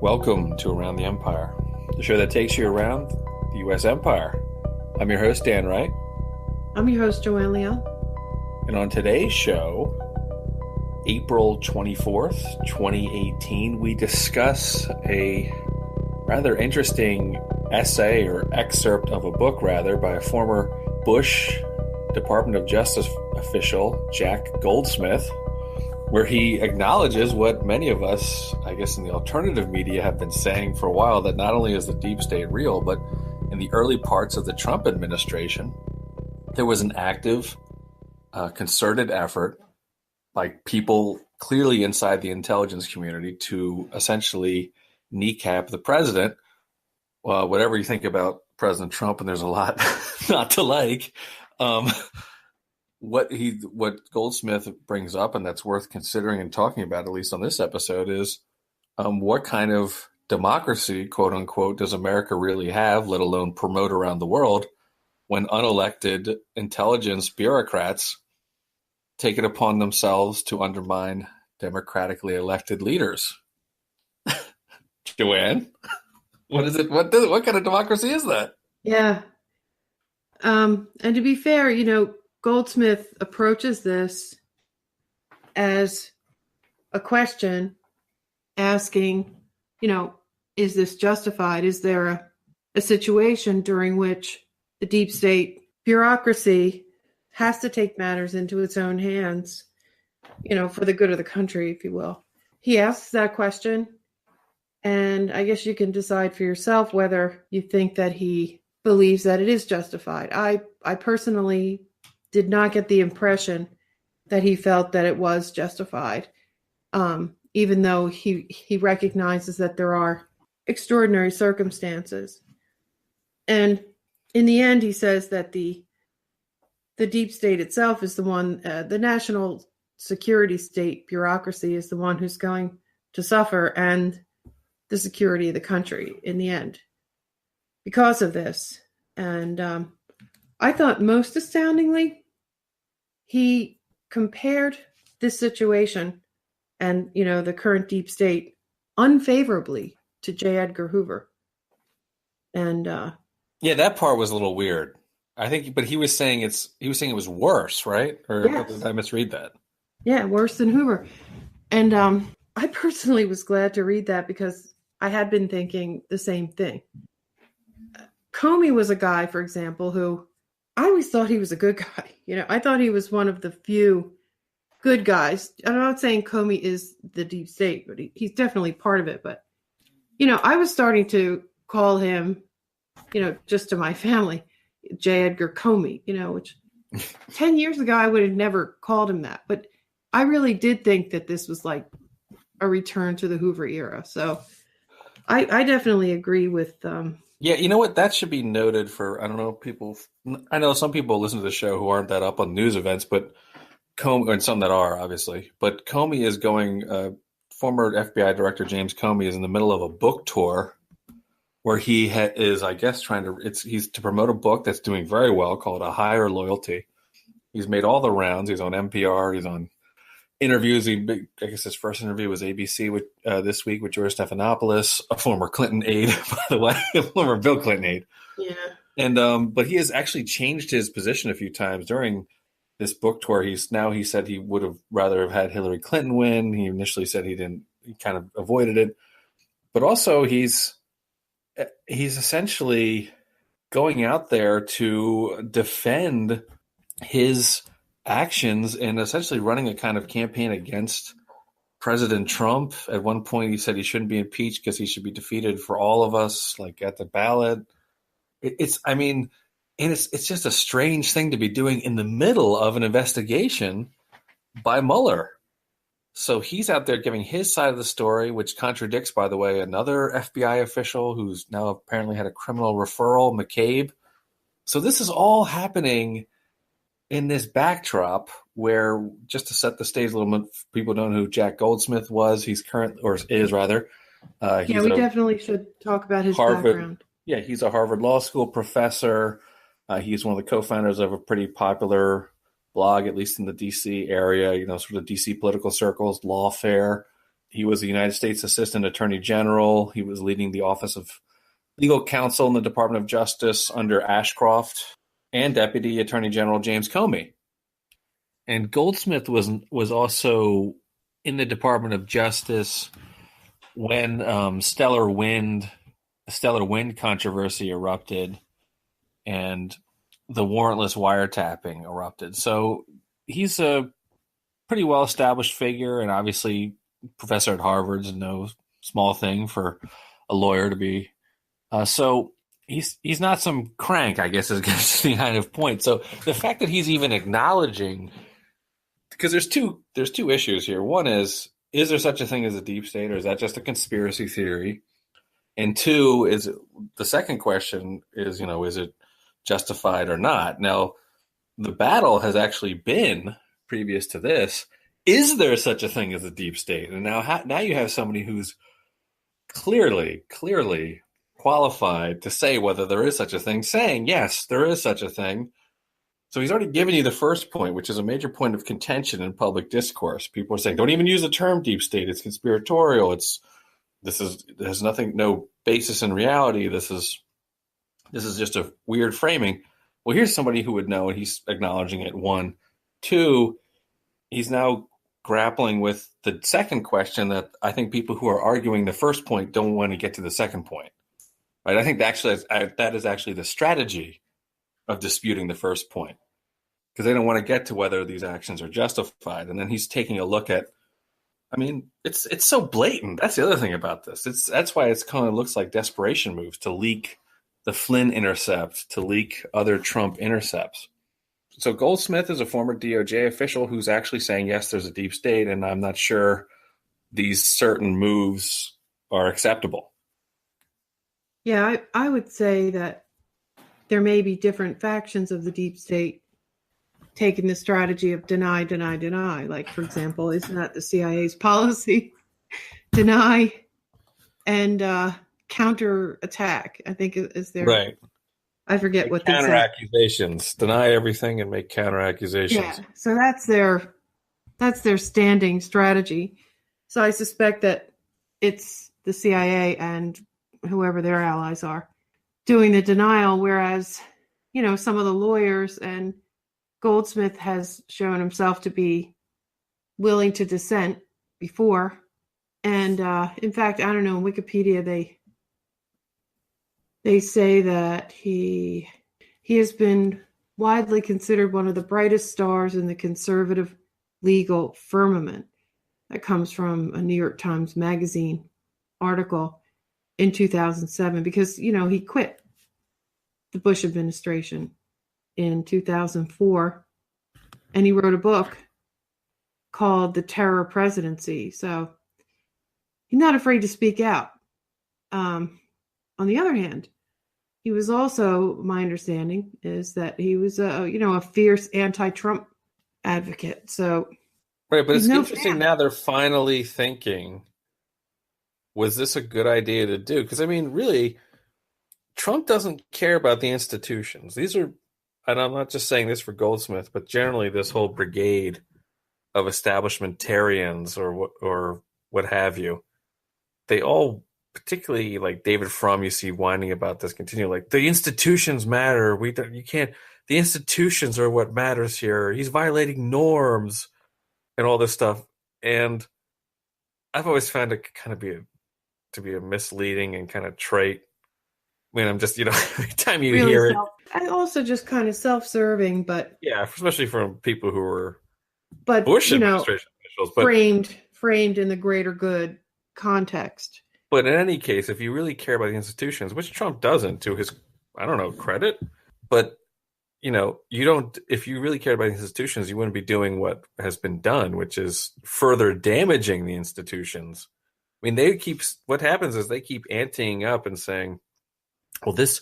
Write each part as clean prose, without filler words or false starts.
Welcome to Around the Empire, the show that takes you around the U.S. Empire. I'm your host, Dan Wright. I'm your host, Joanne Leon. And on today's show, April 24th, 2018, we discuss a rather interesting essay or excerpt of a book, rather, by a former Bush Department of Justice official, Jack Goldsmith, where he acknowledges what many of us, I guess, in the alternative media have been saying for a while, that not only is the deep state real, but in the early parts of the Trump administration, there was an active, concerted effort by people clearly inside the intelligence community to essentially kneecap the president. Whatever you think about President Trump, and there's a lot not to like, what Goldsmith brings up, and that's worth considering and talking about, at least on this episode, is what kind of democracy, quote unquote, does America really have, let alone promote around the world, when unelected intelligence bureaucrats take it upon themselves to undermine democratically elected leaders. Joanne, what is it? What kind of democracy is that? Yeah. And to be fair, Goldsmith approaches this as a question asking, is this justified? Is there a situation during which the deep state bureaucracy has to take matters into its own hands, for the good of the country, if you will? He asks that question, and I guess you can decide for yourself whether you think that he believes that it is justified. I personally did not get the impression that he felt that it was justified, even though he recognizes that there are extraordinary circumstances. And in the end, he says that the deep state itself is the one, the national security state bureaucracy is the one who's going to suffer, and the security of the country in the end because of this. And I thought most astoundingly, he compared this situation and, the current deep state unfavorably to J. Edgar Hoover. And yeah, that part was a little weird, I think, but he was saying it was worse, right? Or yes. Did I misread that? Yeah, worse than Hoover. And I personally was glad to read that because I had been thinking the same thing. Comey was a guy, for example, who I always thought he was a good guy. I thought he was one of the few good guys. I'm not saying Comey is the deep state, but he's definitely part of it. But, I was starting to call him, just to my family, J. Edgar Comey, which 10 years ago, I would have never called him that. But I really did think that this was like a return to the Hoover era. So I definitely agree with... Yeah, you know what? That should be noted for, I don't know, people. I know some people listen to the show who aren't that up on news events, but Comey, and some that are, obviously. But Comey is going, former FBI Director James Comey is in the middle of a book tour where he is, I guess, he's to promote a book that's doing very well called A Higher Loyalty. He's made all the rounds. He's on NPR. He's on interviews. I guess his first interview was ABC this week with George Stephanopoulos, a former Clinton aide, by the way, a former Bill Clinton aide. Yeah. And but he has actually changed his position a few times during this book tour. He said he would have rather have had Hillary Clinton win. He initially said he kind of avoided it. But also he's essentially going out there to defend his actions and essentially running a kind of campaign against President Trump. At one point, he said he shouldn't be impeached because he should be defeated for all of us, like at the ballot. It's just a strange thing to be doing in the middle of an investigation by Mueller. So he's out there giving his side of the story, which contradicts, by the way, another FBI official who's now apparently had a criminal referral, McCabe. So this is all happening in this backdrop where, just to set the stage a little bit, people don't know who Jack Goldsmith was. He's is rather. We definitely should talk about his background. Yeah, he's a Harvard Law School professor. He's one of the co-founders of a pretty popular blog, at least in the D.C. area, sort of D.C. political circles, Lawfare. He was the United States Assistant Attorney General. He was leading the Office of Legal Counsel in the Department of Justice under Ashcroft and Deputy Attorney General James Comey. And Goldsmith was also in the Department of Justice when stellar wind controversy erupted and the warrantless wiretapping erupted. So he's a pretty well-established figure, and obviously professor at Harvard's no small thing for a lawyer to be. So he's not some crank, I guess, is the kind of point. So the fact that he's even acknowledging, because there's two issues here. One is there such a thing as a deep state, or is that just a conspiracy theory? And two is the second question is, is it justified or not? Now, the battle has actually been previous to this. Is there such a thing as a deep state? And now you have somebody who's clearly qualified to say whether there is such a thing, saying, yes, there is such a thing. So he's already given you the first point, which is a major point of contention in public discourse. People are saying, don't even use the term deep state. It's conspiratorial. There's no basis in reality. This is just a weird framing. Well, here's somebody who would know, and he's acknowledging it. One. Two, he's now grappling with the second question that I think people who are arguing the first point don't want to get to the second point. Right? I think that is actually the strategy of disputing the first point, because they don't want to get to whether these actions are justified. And then he's taking a look at, it's so blatant. That's the other thing about this. That's why it's kind of looks like desperation moves to leak the Flynn intercept, to leak other Trump intercepts. So Goldsmith is a former DOJ official who's actually saying, yes, there's a deep state, and I'm not sure these certain moves are acceptable. Yeah, I would say that there may be different factions of the deep state taking the strategy of deny, deny, deny. Like, for example, isn't that the CIA's policy? Deny and counter-attack, I think is their... Right. I forget make what they say. Counter accusations. Deny everything and make counter accusations. Yeah, so that's their standing strategy. So I suspect that it's the CIA and whoever their allies are doing the denial, whereas, some of the lawyers, and Goldsmith has shown himself to be willing to dissent before. And in fact, I don't know, in Wikipedia they say that he has been widely considered one of the brightest stars in the conservative legal firmament. That comes from a New York Times Magazine article in 2007, because, he quit the Bush administration in 2004, and he wrote a book called The Terror Presidency. So he's not afraid to speak out. On the other hand, he was also, my understanding is that he was a fierce anti-Trump advocate. So right, but it's interesting now they're finally thinking, was this a good idea to do? Because really, Trump doesn't care about the institutions. These are, and I'm not just saying this for Goldsmith, but generally this whole brigade of establishmentarians or what have you, they all, particularly like David Frum, you see whining about this continually, like the institutions matter. The institutions are what matters here. He's violating norms and all this stuff. And I've always found it kind of to be a misleading and kind of trite. I'm just, every time you really hear it. And also just kind of self-serving, but. Yeah, especially from people who were Bush administration officials. But framed in the greater good context. But in any case, if you really care about the institutions, which Trump doesn't, to his, credit, but, you don't, if you really cared about the institutions, you wouldn't be doing what has been done, which is further damaging the institutions. What happens is they keep anteing up and saying, well, this,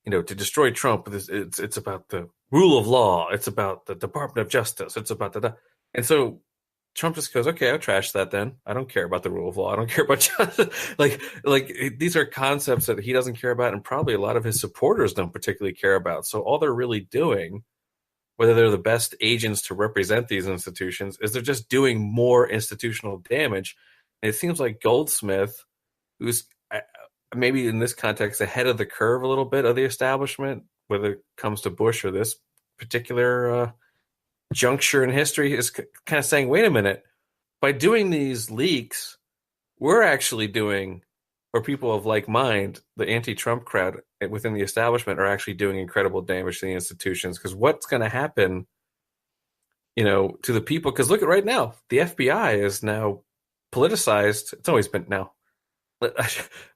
to destroy Trump, it's about the rule of law. It's about the Department of Justice. It's about and so Trump just goes, okay, I'll trash that then. I don't care about the rule of law. I don't care about justice. like these are concepts that he doesn't care about, and probably a lot of his supporters don't particularly care about. So all they're really doing, whether they're the best agents to represent these institutions, is they're just doing more institutional damage. It seems like Goldsmith, who's maybe in this context ahead of the curve a little bit of the establishment, whether it comes to Bush or this particular juncture in history, is kind of saying, wait a minute, by doing these leaks, we're actually doing, or people of like mind, the anti-Trump crowd within the establishment are actually doing incredible damage to the institutions. Because what's going to happen, to the people? Because look at right now, the FBI is now politicized. It's always been now.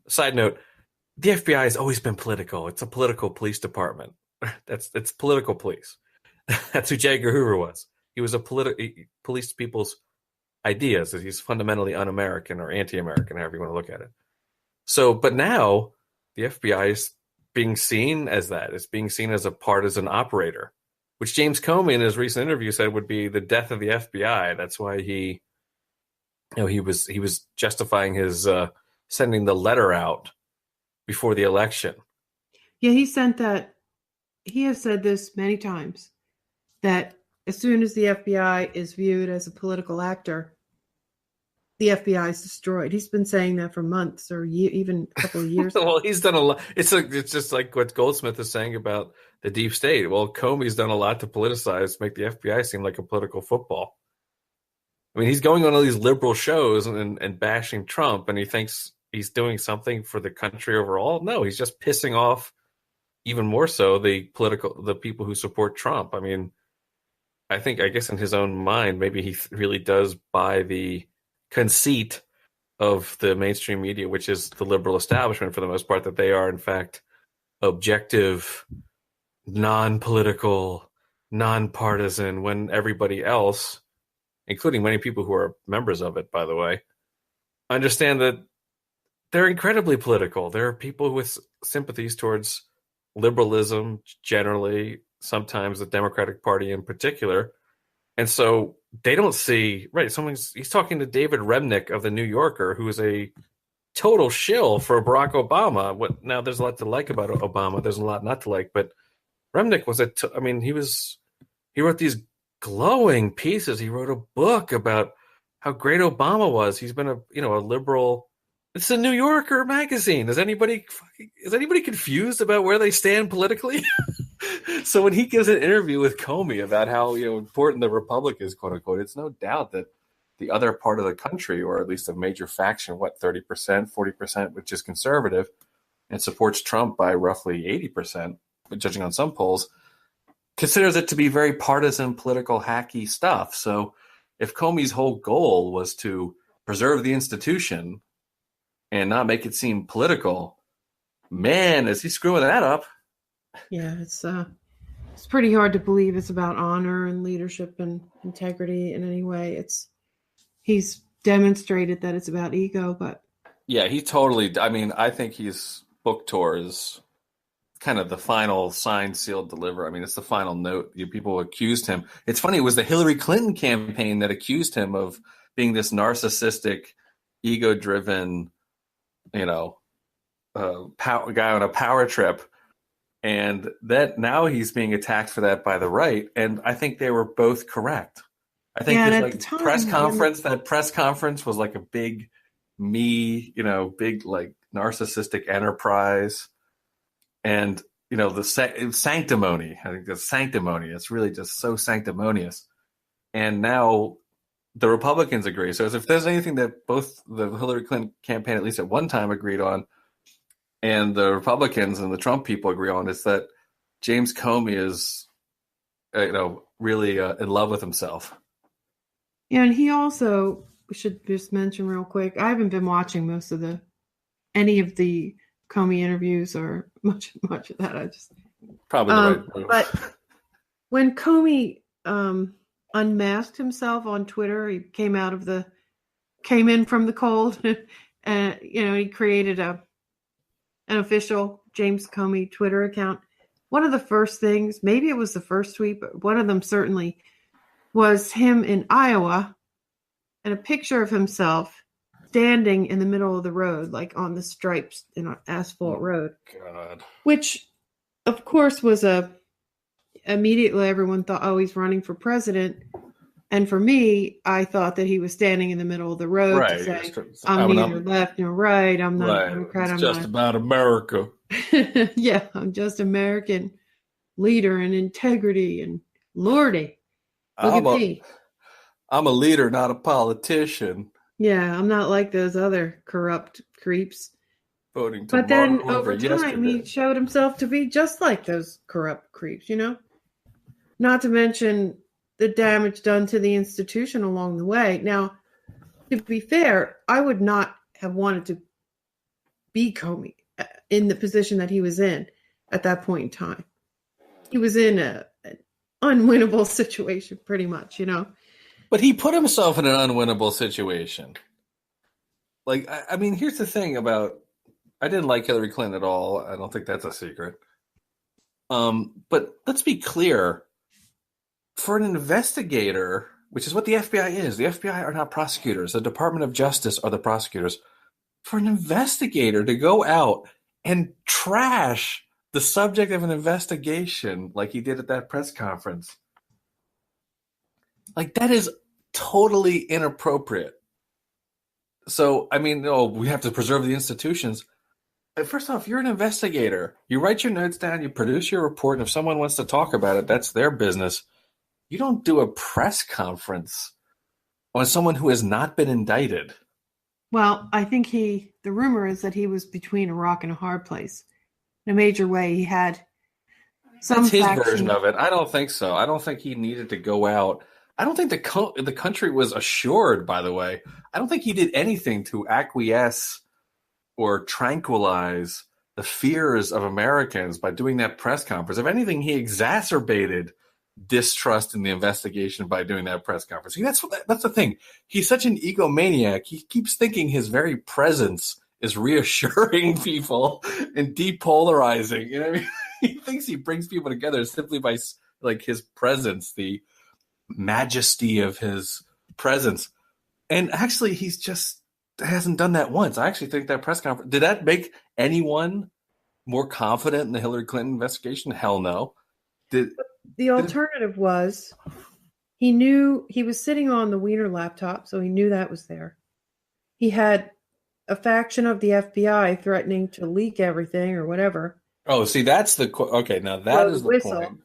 Side note, the FBI has always been political. It's a political police department. It's political police. That's who J. Edgar Hoover was. He was he policed people's ideas. He's fundamentally un-American or anti-American, however you want to look at it. So, but now the FBI is being seen as that. It's being seen as a partisan operator, which James Comey in his recent interview said would be the death of the FBI. That's why he was justifying his sending the letter out before the election. Yeah, he sent that. He has said this many times, that as soon as the FBI is viewed as a political actor, the FBI is destroyed. He's been saying that for months or even a couple of years. Well, he's done a lot. It's just like what Goldsmith is saying about the deep state. Well, Comey's done a lot to politicize, make the FBI seem like a political football. I mean, he's going on all these liberal shows and bashing Trump, and he thinks he's doing something for the country overall. No, he's just pissing off even more so the people who support Trump. I mean, I guess in his own mind, maybe he really does buy the conceit of the mainstream media, which is the liberal establishment for the most part, that they are in fact objective, non-political, non-partisan, when everybody else, including many people who are members of it, by the way, understand that they're incredibly political. There are people with sympathies towards liberalism generally, sometimes the Democratic Party in particular. And so they don't see, right, he's talking to David Remnick of the New Yorker, who is a total shill for Barack Obama. Now there's a lot to like about Obama. There's a lot not to like, but Remnick was he wrote these glowing pieces. He wrote a book about how great Obama was. He's been a liberal. It's a New Yorker magazine. Is anybody confused about where they stand politically? So when he gives an interview with Comey about how important the Republic is, quote unquote, it's no doubt that the other part of the country, or at least a major faction, 30%, 40%, which is conservative and supports Trump by roughly 80%, judging on some polls, considers it to be very partisan, political, hacky stuff. So if Comey's whole goal was to preserve the institution and not make it seem political, man, is he screwing that up? Yeah, it's pretty hard to believe it's about honor and leadership and integrity in any way. He's demonstrated that it's about ego, but yeah, he totally. I mean, I think his book tour is kind of the final signed, sealed, deliver. I mean, it's the final note. People accused him. It's funny. It was the Hillary Clinton campaign that accused him of being this narcissistic, ego-driven, guy on a power trip. And that now he's being attacked for that by the right. And I think they were both correct. I think that press conference was like a big big narcissistic enterprise. And, the sanctimony, I think the sanctimony, it's really just so sanctimonious. And now the Republicans agree. So if there's anything that both the Hillary Clinton campaign, at least at one time, agreed on, and the Republicans and the Trump people agree on, is that James Comey is, really in love with himself. Yeah, and he also, we should just mention real quick, I haven't been watching any of the Comey interviews or much of that. I just probably the right move. But when Comey unmasked himself on Twitter, he came in from the cold, and he created an official James Comey Twitter account. One of the first things, maybe it was the first tweet, but one of them certainly was him in Iowa and a picture of himself standing in the middle of the road, like on the stripes in an asphalt road. God. Which, of course, was immediately everyone thought, oh, he's running for president. And for me, I thought that he was standing in the middle of the road to Right. say, I'm neither left nor right. I'm not a right. Democrat. It's I'm just not. about America. Yeah, I'm just American leader and integrity. And Lordy, look I'm at a me. I'm a leader, not a politician. Yeah, I'm not like those other corrupt creeps. Voting But then tomorrow over over time, yesterday. he showed himself to be just like those corrupt creeps, Not to mention the damage done to the institution along the way. Now, to be fair, I would not have wanted to be Comey in the position that he was in at that point in time. He was in an unwinnable situation, pretty much, But he put himself in an unwinnable situation. Like, I mean, here's the thing about I didn't like Hillary Clinton at all. I don't think that's a secret. But let's be clear. For an investigator, which is what the FBI is, the FBI are not prosecutors. The Department of Justice are the prosecutors. For an investigator to go out and trash the subject of an investigation like he did at that press conference, like that is totally inappropriate. So, I mean, we have to preserve the institutions. First off, you're an investigator. You write your notes down, you produce your report, and if someone wants to talk about it, that's their business. You don't do a press conference on someone who has not been indicted. Well, I think the rumor is that he was between a rock and a hard place. In a major way, he had some That's his faction. version of it. I don't think so. I don't think he needed to go out. I don't think the country was assured, by the way. I don't think he did anything to acquiesce or tranquilize the fears of Americans by doing that press conference. If anything, he exacerbated distrust in the investigation by doing that press conference. See, that's the thing. He's such an egomaniac. He keeps thinking his very presence is reassuring people and depolarizing. You know what I mean? He thinks he brings people together simply by like his presence, the majesty of his presence. And actually, he's just hasn't done that once. I actually think that press conference, did that make anyone more confident in the Hillary Clinton investigation? Hell no. The alternative was he knew he was sitting on the Wiener laptop, so he knew that was there. He had a faction of the FBI threatening to leak everything or whatever. Oh, see, that's okay. Now that is the point.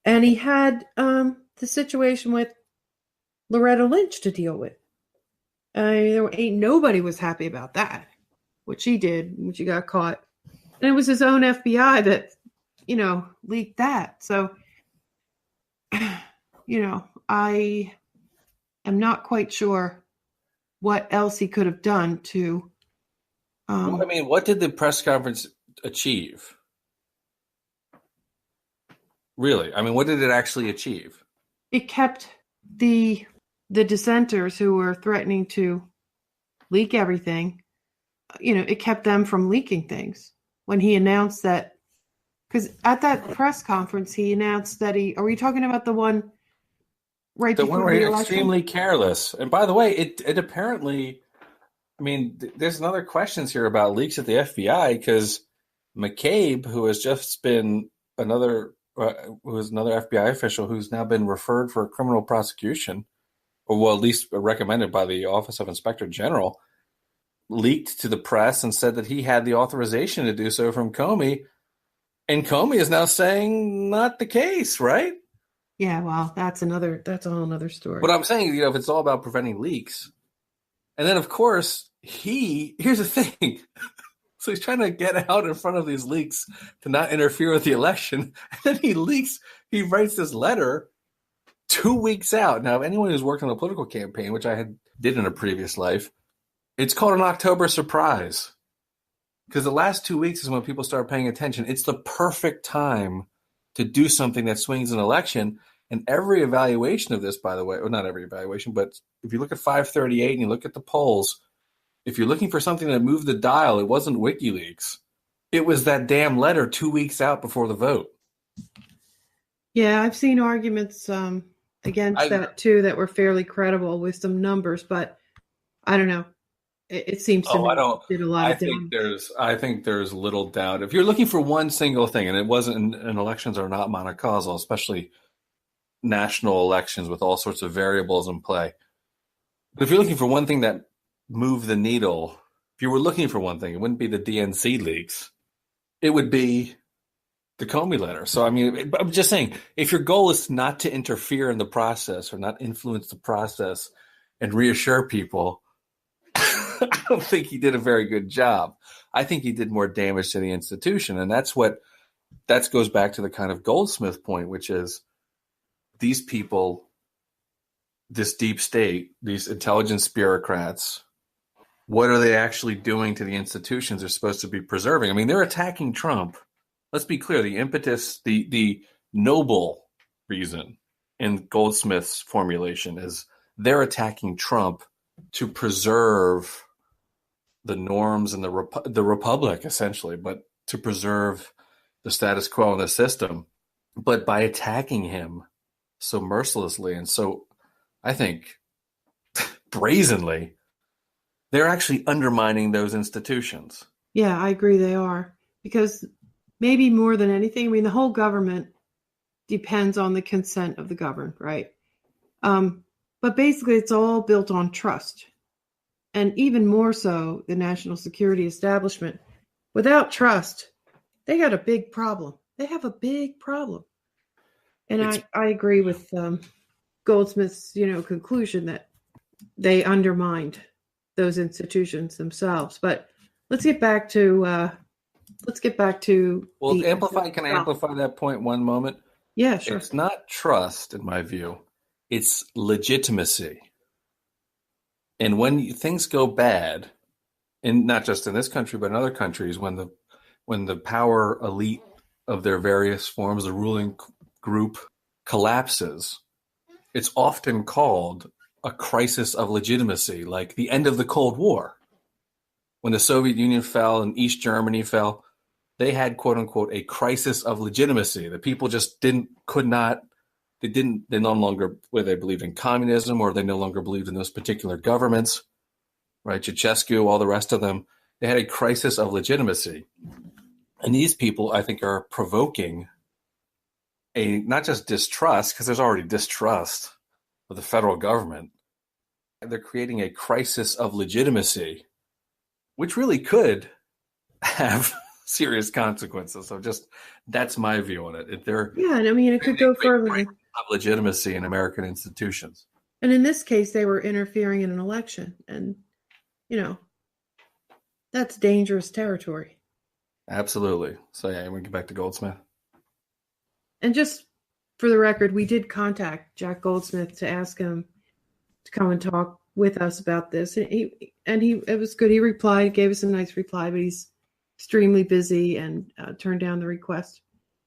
And he had the situation with Loretta Lynch to deal with. There ain't nobody was happy about that. What she did when she got caught, and it was his own FBI that leaked that. So, I am not quite sure what else he could have done to. I mean, what did the press conference achieve? Really? I mean, what did it actually achieve? It kept the dissenters who were threatening to leak everything, it kept them from leaking things. When he announced that, because at that press conference, he announced that are we talking about the one right before the election? The one where extremely careless. And by the way, it apparently, I mean, there's another questions here about leaks at the FBI, because McCabe, who has just been another FBI official who's now been referred for a criminal prosecution, or well, at least recommended by the Office of Inspector General, leaked to the press and said that he had the authorization to do so from Comey. And Comey is now saying not the case, right? Yeah, well, that's a whole another story. But I'm saying, if it's all about preventing leaks. And then, of course, here's the thing. So he's trying to get out in front of these leaks to not interfere with the election. And then he writes this letter 2 weeks out. Now, if anyone who's worked on a political campaign, which I did in a previous life, it's called an October surprise. Because the last 2 weeks is when people start paying attention. It's the perfect time to do something that swings an election. And every evaluation of this, by the way, or not every evaluation, but if you look at 538 and you look at the polls, if you're looking for something that moved the dial, it wasn't WikiLeaks. It was that damn letter 2 weeks out before the vote. Yeah, I've seen arguments against that too that were fairly credible with some numbers, but I don't know. It seems to me did a lot of damage. I think there's little doubt. If you're looking for one single thing, and it wasn't, and elections are not monocausal, especially national elections with all sorts of variables in play. But if you're looking for one thing that moved the needle, if you were looking for one thing, it wouldn't be the DNC leaks. It would be the Comey letter. So, I mean, I'm just saying, if your goal is not to interfere in the process or not influence the process and reassure people, I don't think he did a very good job. I think he did more damage to the institution. And that goes back to the kind of Goldsmith point, which is these people, this deep state, these intelligence bureaucrats, what are they actually doing to the institutions they're supposed to be preserving? I mean, they're attacking Trump. Let's be clear, the impetus, the noble reason in Goldsmith's formulation is they're attacking Trump to preserve the norms and the republic, essentially, but to preserve the status quo in the system. But by attacking him so mercilessly and so, I think, brazenly, they're actually undermining those institutions. Yeah, I agree they are. Because maybe more than anything, I mean, the whole government depends on the consent of the governed, right? But basically, it's all built on trust. And even more so, the national security establishment. Without trust, they got a big problem. They have a big problem. And I agree with Goldsmith's, conclusion that they undermined those institutions themselves. But let's get back to Well, can I amplify that point one moment? Yeah, sure. It's not trust, in my view. It's legitimacy. And when things go bad, and not just in this country, but in other countries, when the power elite of their various forms, the ruling group, collapses, it's often called a crisis of legitimacy, like the end of the Cold War. When the Soviet Union fell and East Germany fell, they had, quote unquote, a crisis of legitimacy. The people just they no longer, whether they believed in communism or they no longer believed in those particular governments, right? Ceausescu, all the rest of them, they had a crisis of legitimacy. And these people, I think, are provoking not just distrust, because there's already distrust of the federal government. They're creating a crisis of legitimacy, which really could have serious consequences. So that's my view on it. And I mean, it could go further. Of legitimacy in American institutions. And in this case, they were interfering in an election. And, that's dangerous territory. Absolutely. So, yeah, we get back to Goldsmith. And just for the record, we did contact Jack Goldsmith to ask him to come and talk with us about this. And it was good. He replied, gave us a nice reply, but he's extremely busy and turned down the request.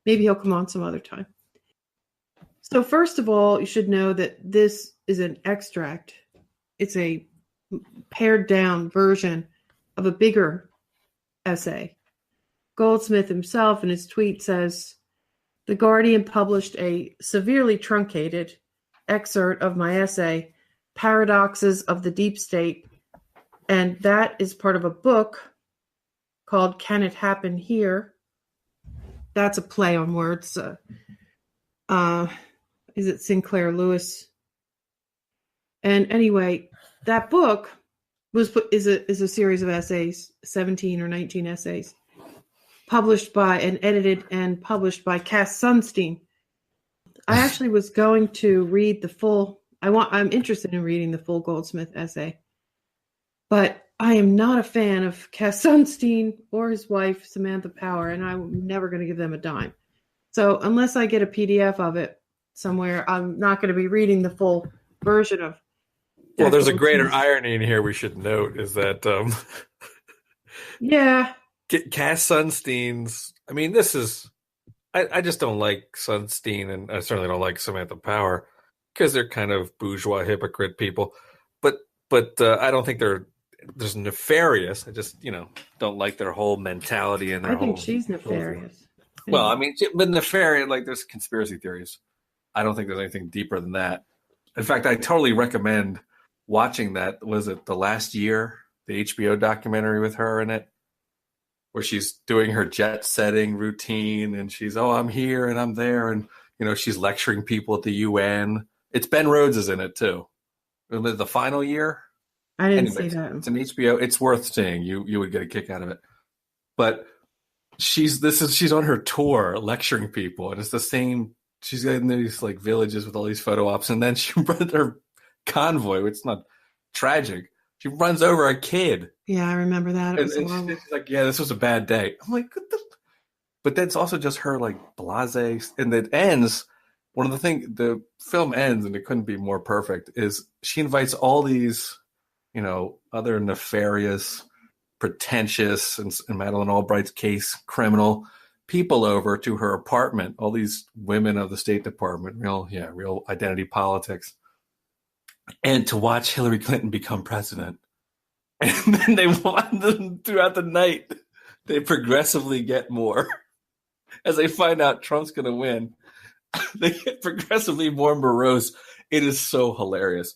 Maybe he'll come on some other time. So first of all, you should know that this is an extract. It's a pared down version of a bigger essay. Goldsmith himself in his tweet says, "The Guardian published a severely truncated excerpt of my essay, Paradoxes of the Deep State, and that is part of a book called Can It Happen Here?" That's a play on words. Is it Sinclair Lewis? And anyway, that book is a series of essays, 17 or 19 essays, published by and edited and published by Cass Sunstein. I actually was going to read the full. I'm interested in reading the full Goldsmith essay, but I am not a fan of Cass Sunstein or his wife Samantha Power, and I'm never going to give them a dime. So unless I get a PDF of it somewhere, I'm not going to be reading the full version of. Well, there's a greater irony in here we should note is that yeah, Cass Sunstein's, I mean, this is, I just don't like Sunstein, and I certainly don't like Samantha Power because they're kind of bourgeois hypocrite people, but I don't think they're nefarious. I just, don't like their whole mentality and their I think she's nefarious. Well, I mean, but nefarious, like there's conspiracy theories. I don't think there's anything deeper than that. In fact, I totally recommend watching that. Was it The Last Year, the HBO documentary with her in it, where she's doing her jet setting routine and she's, I'm here and I'm there and she's lecturing people at the UN. It's Ben Rhodes is in it too. The final year. I didn't Anyway, see that. it's an HBO. It's worth seeing. You would get a kick out of it. But she's on her tour lecturing people, and it's the same. She's in these like villages with all these photo ops, and then she runs her convoy, which is not tragic. She runs over a kid. Yeah, I remember that. And she's like, "Yeah, this was a bad day." I'm like, "What the?" But that's also just her like blasé, and it ends. One of the things the film ends, and it couldn't be more perfect, is she invites all these, other nefarious, pretentious, and in Madeleine Albright's case, criminal people over to her apartment. All these women of the State Department, real identity politics, and to watch Hillary Clinton become president. And then they want them throughout the night. They progressively get more as they find out Trump's going to win. They get progressively more morose. It is so hilarious.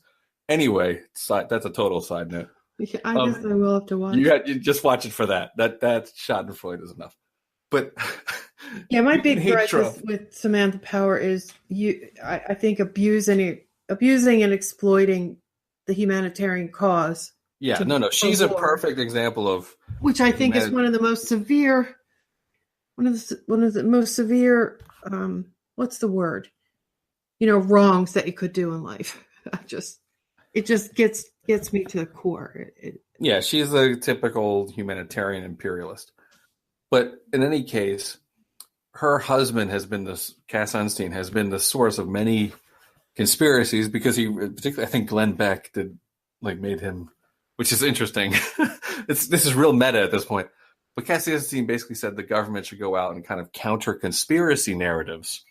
Anyway, that's a total side note. I guess I will have to watch. You just watch it for that. That Schadenfreude is enough. But yeah, my big gripe with Samantha Power is I think abusing and exploiting the humanitarian cause. Yeah, no, she's a perfect example of which I think is one of the most severe. One of the most severe. What's the word? Wrongs that you could do in life. It just gets me to the core. Yeah, she's a typical humanitarian imperialist. But in any case, her husband Cass Sunstein has been the source of many conspiracies because particularly I think Glenn Beck made him, which is interesting. This is real meta at this point. But Cass Sunstein basically said the government should go out and kind of counter conspiracy narratives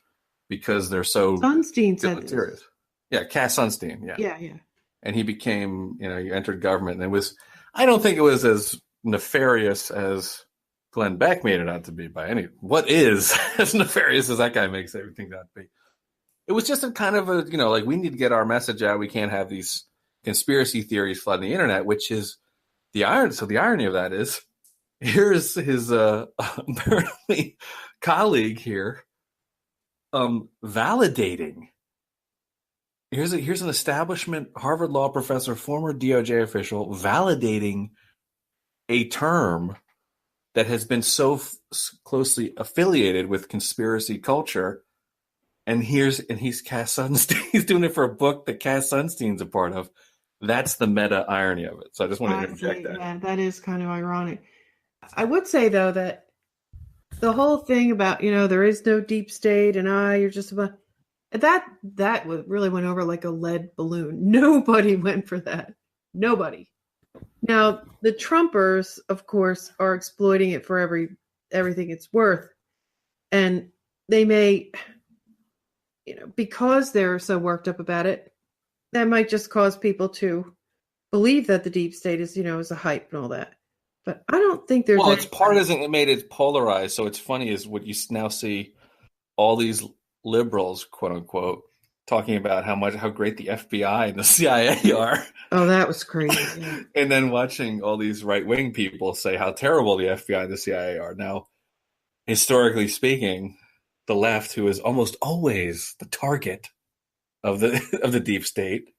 because they're so Sunstein said this. Yeah, Cass Sunstein. Yeah. And he became, he entered government, and I don't think it was as nefarious as Glenn Beck made it out to be what is as nefarious as that guy makes everything out to be. It was just a kind of we need to get our message out. We can't have these conspiracy theories flooding the internet, which is the irony. So the irony of that is, here's his apparently colleague here validating. Here's an establishment Harvard law professor, former DOJ official, validating a term that has been so closely affiliated with conspiracy culture. And he's Cass Sunstein. He's doing it for a book that Cass Sunstein's a part of. That's the meta irony of it. So I just wanted to interject that. Yeah, that is kind of ironic. I would say, though, that the whole thing about, there is no deep state and you're just about... That really went over like a lead balloon. Nobody went for that. Nobody. Now, the Trumpers, of course, are exploiting it for everything it's worth. And they may, because they're so worked up about it, that might just cause people to believe that the deep state is, is a hype and all that. But I don't think there's... Well, it's partisan. It made it polarized. So it's funny is what you now see all these liberals, quote unquote, talking about how great the FBI and the CIA are. Oh, that was crazy. Yeah. And then watching all these right-wing people say how terrible the FBI and the CIA are. Now, historically speaking, the left, who is almost always the target of the deep state,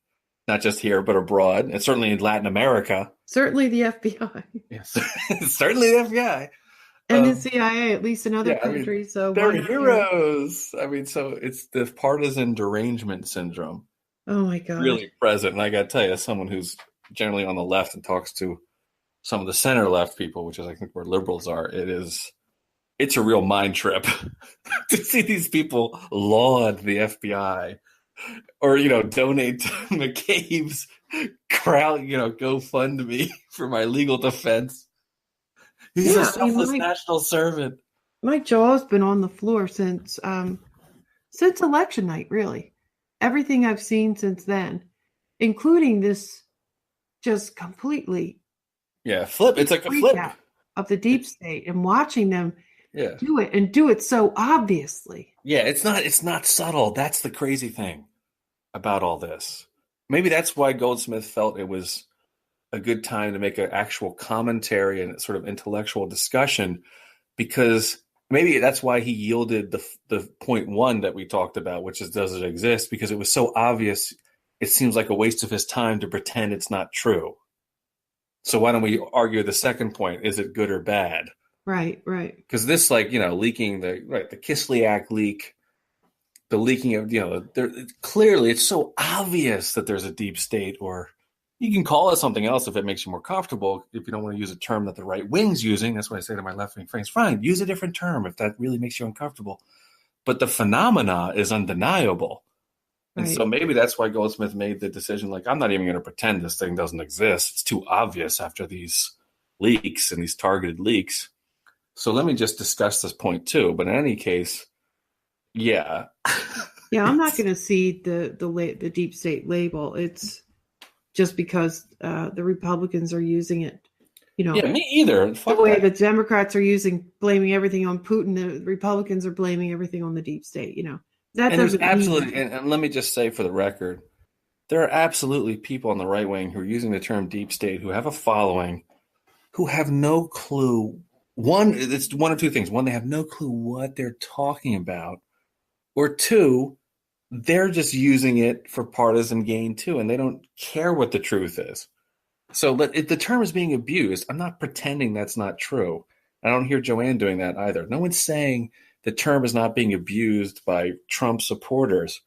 not just here but abroad, and certainly in Latin America. Certainly the FBI. Yes, certainly the FBI. And the CIA, at least in other countries. So they're heroes. So it's the partisan derangement syndrome. Oh my God. Really present. And I got to tell you, as someone who's generally on the left and talks to some of the center left people, which is I think where liberals are, it's a real mind trip to see these people laud the FBI or, donate to McCabe's crowd, GoFundMe for my legal defense. He's a selfless national servant. My jaw's been on the floor since election night, really. Everything I've seen since then, including this just completely flip. It's like a flip of the deep state and watching them do it and do it so obviously. Yeah, it's not subtle. That's the crazy thing about all this. Maybe that's why Goldsmith felt it was a good time to make an actual commentary and sort of intellectual discussion, because maybe that's why he yielded the point one that we talked about, which is, does it exist? Because it was so obvious. It seems like a waste of his time to pretend it's not true. So why don't we argue the second point? Is it good or bad? Right. Because this, leaking the Kislyak leak, the leaking of, clearly it's so obvious that there's a deep state, or you can call it something else if it makes you more comfortable. If you don't want to use a term that the right wing's using, that's what I say to my left-wing friends. Fine, use a different term if that really makes you uncomfortable. But the phenomena is undeniable. And so maybe that's why Goldsmith made the decision, like, I'm not even going to pretend this thing doesn't exist. It's too obvious after these leaks and these targeted leaks. So let me just discuss this point too. But in any case, yeah. Yeah, I'm not going to see the deep state label. It's just because the Republicans are using it. Yeah, me either. The way the Democrats are blaming everything on Putin, the Republicans are blaming everything on the deep state. That and there's absolutely, and let me just say for the record, there are absolutely people on the right wing who are using the term deep state, who have a following, who have no clue. It's one of two things. One, they have no clue what they're talking about. Or two, they're just using it for partisan gain too, and they don't care what the truth is. So the term is being abused. I'm not pretending that's not true. I don't hear Joanne doing that either. No one's saying the term is not being abused by Trump supporters.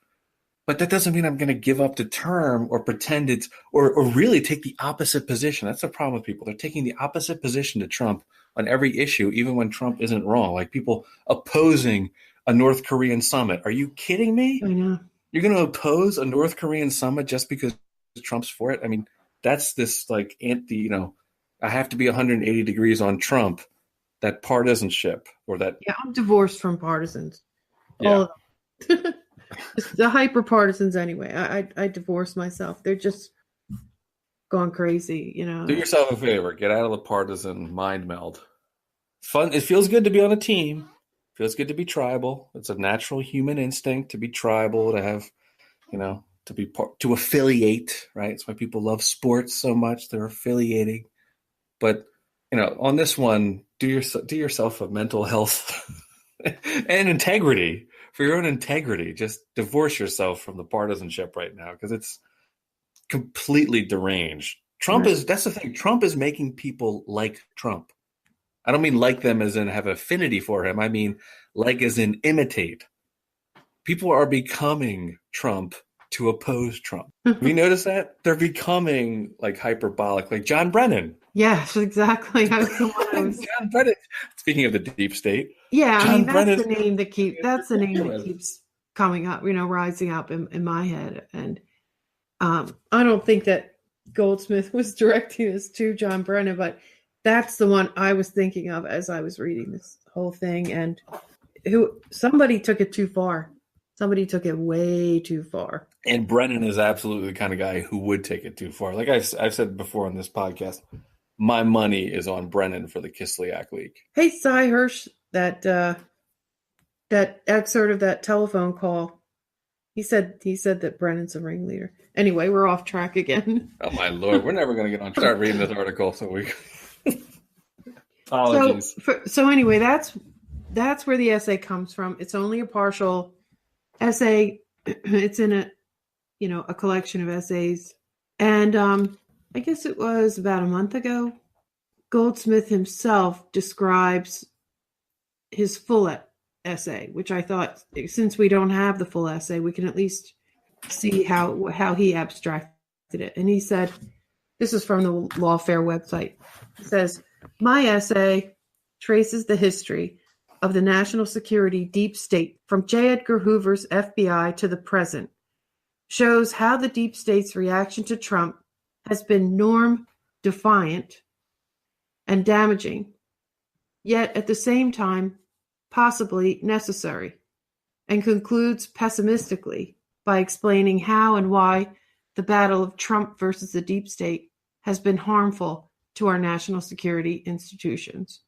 But that doesn't mean I'm going to give up the term or pretend it's, or really take the opposite position. That's the problem with people. They're taking the opposite position to Trump on every issue, even when Trump isn't wrong. Like people opposing a North Korean summit. Are you kidding me? I know. You're going to oppose a North Korean summit just because Trump's for it? I mean, that's this like I have to be 180 degrees on Trump. That partisanship or that. Yeah, I'm divorced from partisans. Yeah. All of them. The hyper partisans anyway. I divorce myself. They're just gone crazy, Do yourself a favor. Get out of the partisan mind meld. Fun. It feels good to be on a team. It feels good to be tribal. It's a natural human instinct to be tribal, to have, to affiliate, right? It's why people love sports so much. They're affiliating. But, on this one, do yourself a mental health and integrity. For your own integrity, just divorce yourself from the partisanship right now, because it's completely deranged. That's the thing. Trump is making people like Trump. I don't mean like them as in have affinity for him. I mean like as in imitate. People are becoming Trump to oppose Trump. Have you noticed that? They're becoming like hyperbolic, like John Brennan. Yes, exactly. John Brennan. Speaking of the deep state. Yeah, John Brennan. That's the name that keeps coming up, rising up in my head. And I don't think that Goldsmith was directing this to John Brennan, but that's the one I was thinking of as I was reading this whole thing. And somebody took it too far. Somebody took it way too far. And Brennan is absolutely the kind of guy who would take it too far. Like I've said before on this podcast, my money is on Brennan for the Kislyak leak. Hey, Cy Hirsch, that excerpt of that telephone call, he said that Brennan's a ringleader. Anyway, we're off track again. Oh my Lord, we're never going to get on track reading this article, so we. Apologies. So anyway, that's where the essay comes from. It's only a partial essay. It's in a collection of essays, and I guess it was about a month ago, Goldsmith himself describes his full essay, which I thought, since we don't have the full essay, we can at least see how he abstracted it. And he said, this is from the Lawfare website. It says, my essay traces the history of the national security deep state from J. Edgar Hoover's FBI to the present, shows how the deep state's reaction to Trump has been norm defiant and damaging, yet at the same time possibly necessary, and concludes pessimistically by explaining how and why the battle of Trump versus the deep state has been harmful to our national security institutions.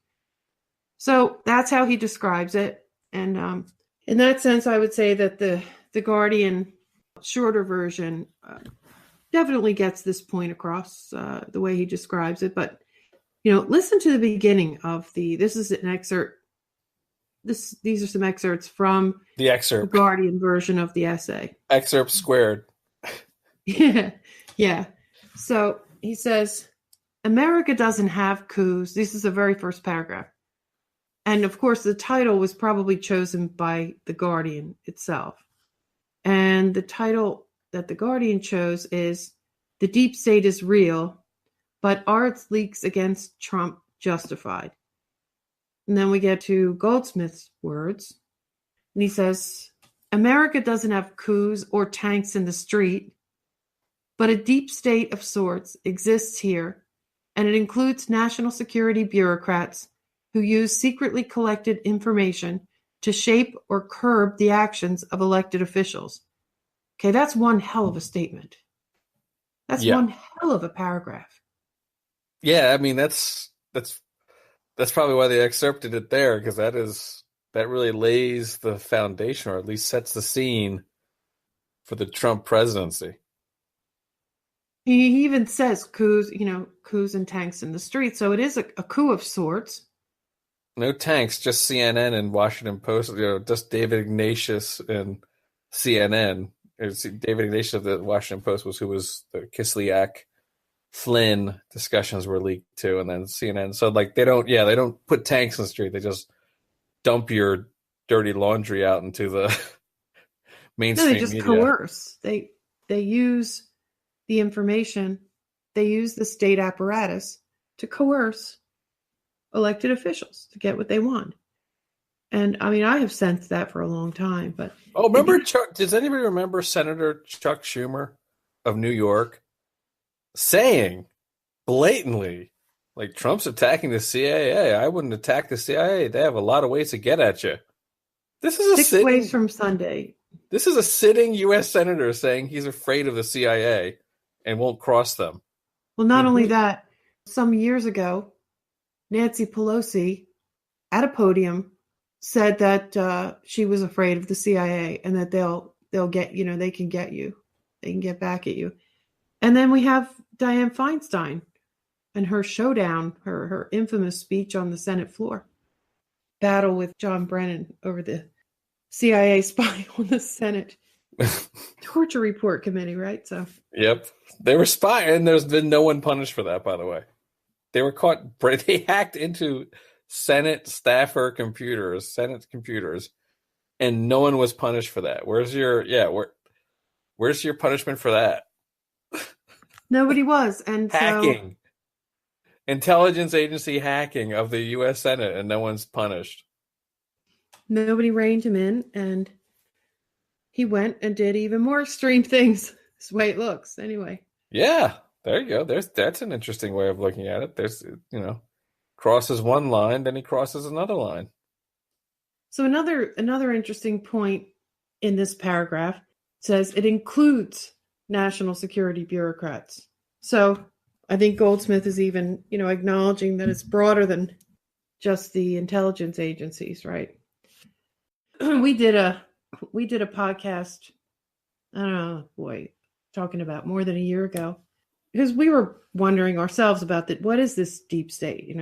So that's how he describes it. And in that sense, I would say that the Guardian shorter version definitely gets this point across the way he describes it. But, listen to the beginning of this is an excerpt these are some excerpts from The excerpt. the Guardian version of the essay. Excerpt squared. Yeah. So he says, America doesn't have coups. This is the very first paragraph. And of course, the title was probably chosen by the Guardian itself. And the title that the Guardian chose is The Deep State is Real, but Are Its Leaks Against Trump Justified? And then we get to Goldsmith's words. And he says, America doesn't have coups or tanks in the street, but a deep state of sorts exists here, and it includes national security bureaucrats who use secretly collected information to shape or curb the actions of elected officials. Okay, that's one hell of a statement. That's one hell of a paragraph. Yeah, I mean that's probably why they excerpted it there, because that really lays the foundation, or at least sets the scene for the Trump presidency. He even says coups and tanks in the street. So it is a coup of sorts. No tanks, just CNN and Washington Post. Just David Ignatius and CNN. David Ignatius of the Washington Post was who was the Kislyak Flynn discussions were leaked to, and then CNN. So they don't put tanks in the street. They just dump your dirty laundry out into the mainstream media. They just coerce. They use the information. They use the state apparatus to coerce elected officials to get what they want. And I mean, I have sensed that for a long time. But remember Chuck? Does anybody remember Senator Chuck Schumer of New York saying blatantly, Trump's attacking the CIA? I wouldn't attack the CIA. They have a lot of ways to get at you. This is 6 ways from Sunday. This is a sitting U.S. senator saying he's afraid of the CIA and won't cross them. Well, not only that, some years ago, Nancy Pelosi at a podium said that she was afraid of the CIA and that they'll get, they can get you. They can get back at you. And then we have Dianne Feinstein and her showdown, her infamous speech on the Senate floor. Battle with John Brennan over the CIA spy on the Senate torture report committee, right? So. Yep. They were spying. There's been no one punished for that, by the way. They were caught. They hacked into Senate staffer computers, Senate computers, and no one was punished for that. Where's your punishment for that? Nobody was. And hacking. Intelligence agency hacking of the U.S. Senate, and no one's punished. Nobody reined him in, and he went and did even more extreme things. That's the way it looks, anyway. Yeah, there you go. That's an interesting way of looking at it. There's, crosses one line, then he crosses another line. So another interesting point in this paragraph says it includes national security bureaucrats. So I think Goldsmith is even, acknowledging that it's broader than just the intelligence agencies, right? We did a podcast, I don't know, talking about more than a year ago, because we were wondering ourselves about that. What is this deep state?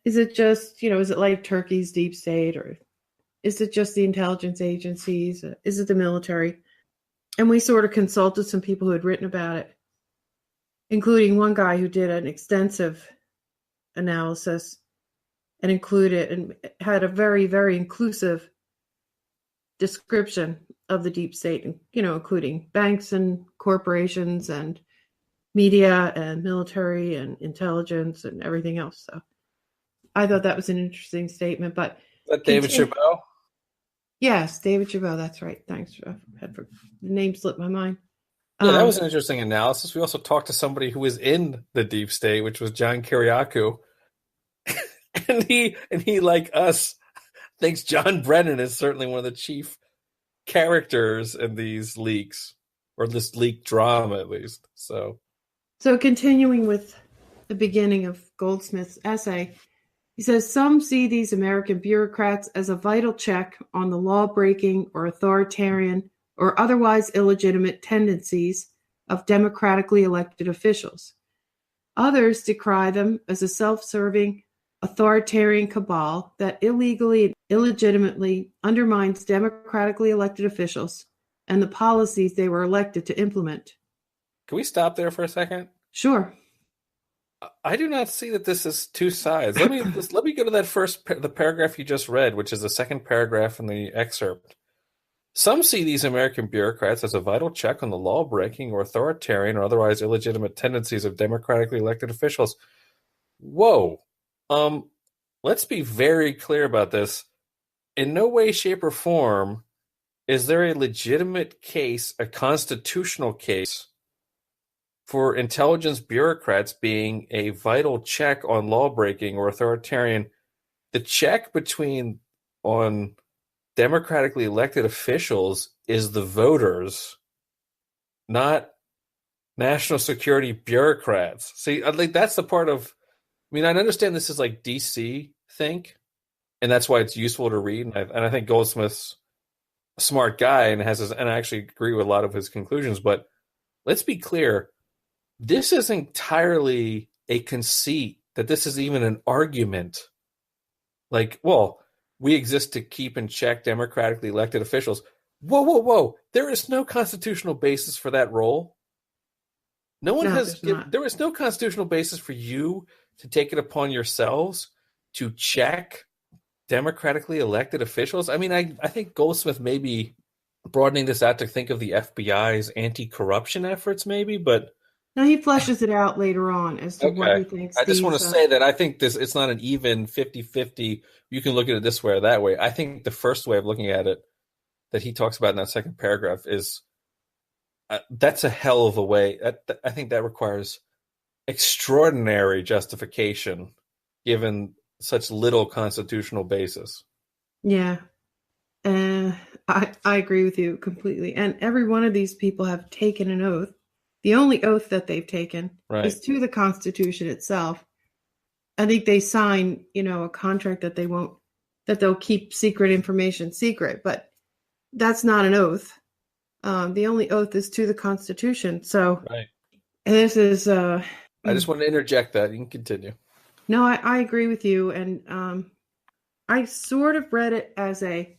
Is it just, is it like Turkey's deep state, or is it just the intelligence agencies? Is it the military? And we sort of consulted some people who had written about it, including one guy who did an extensive analysis and included and had a very, very inclusive description of the deep state, including banks and corporations and media and military and intelligence and everything else. So I thought that was an interesting statement. But David Chabot? Yes, David Chabot. That's right. Thanks. The name slipped my mind. Yeah, that was an interesting analysis. We also talked to somebody who was in the deep state, which was John Kiriakou. and he, like us, thinks John Brennan is certainly one of the chief characters in these leaks, or this leak drama, at least. So continuing with the beginning of Goldsmith's essay, he says, some see these American bureaucrats as a vital check on the law-breaking or authoritarian or otherwise illegitimate tendencies of democratically elected officials. Others decry them as a self-serving, authoritarian cabal that illegally and illegitimately undermines democratically elected officials and the policies they were elected to implement. Can we stop there for a second? Sure. I do not see that this is two sides. Let me go to that the paragraph you just read, which is the second paragraph in the excerpt. Some see these American bureaucrats as a vital check on the law-breaking or authoritarian or otherwise illegitimate tendencies of democratically elected officials. Whoa. Let's be very clear about this. In no way, shape, or form is there a legitimate case, a constitutional case, for intelligence bureaucrats being a vital check on law-breaking or authoritarian. The check on democratically elected officials is the voters, not national security bureaucrats. See, I think that's the part of. I mean, I understand this is like DC think, and that's why it's useful to read. And I think Goldsmith's a smart guy and and I actually agree with a lot of his conclusions. But let's be clear. This is entirely a conceit that this is even an argument. Like, well, we exist to keep in check democratically elected officials. Whoa, whoa, whoa. There is no constitutional basis for that role. There is no constitutional basis for you to take it upon yourselves to check democratically elected officials. I mean, I think Goldsmith may be broadening this out to think of the FBI's anti-corruption efforts, maybe, but now he fleshes it out later on as to what he thinks. I just want to say that I think it's not an even 50-50. You can look at it this way or that way. I think the first way of looking at it that he talks about in that second paragraph is that's a hell of a way. I think that requires extraordinary justification given such little constitutional basis. Yeah. I agree with you completely. And every one of these people have taken an oath. The only oath that they've taken is to the Constitution itself. I think they sign, a contract that they'll keep secret information secret, but that's not an oath. The only oath is to the Constitution. So, and this is. I just want to interject that. You can continue. No, I agree with you, and I sort of read it as a,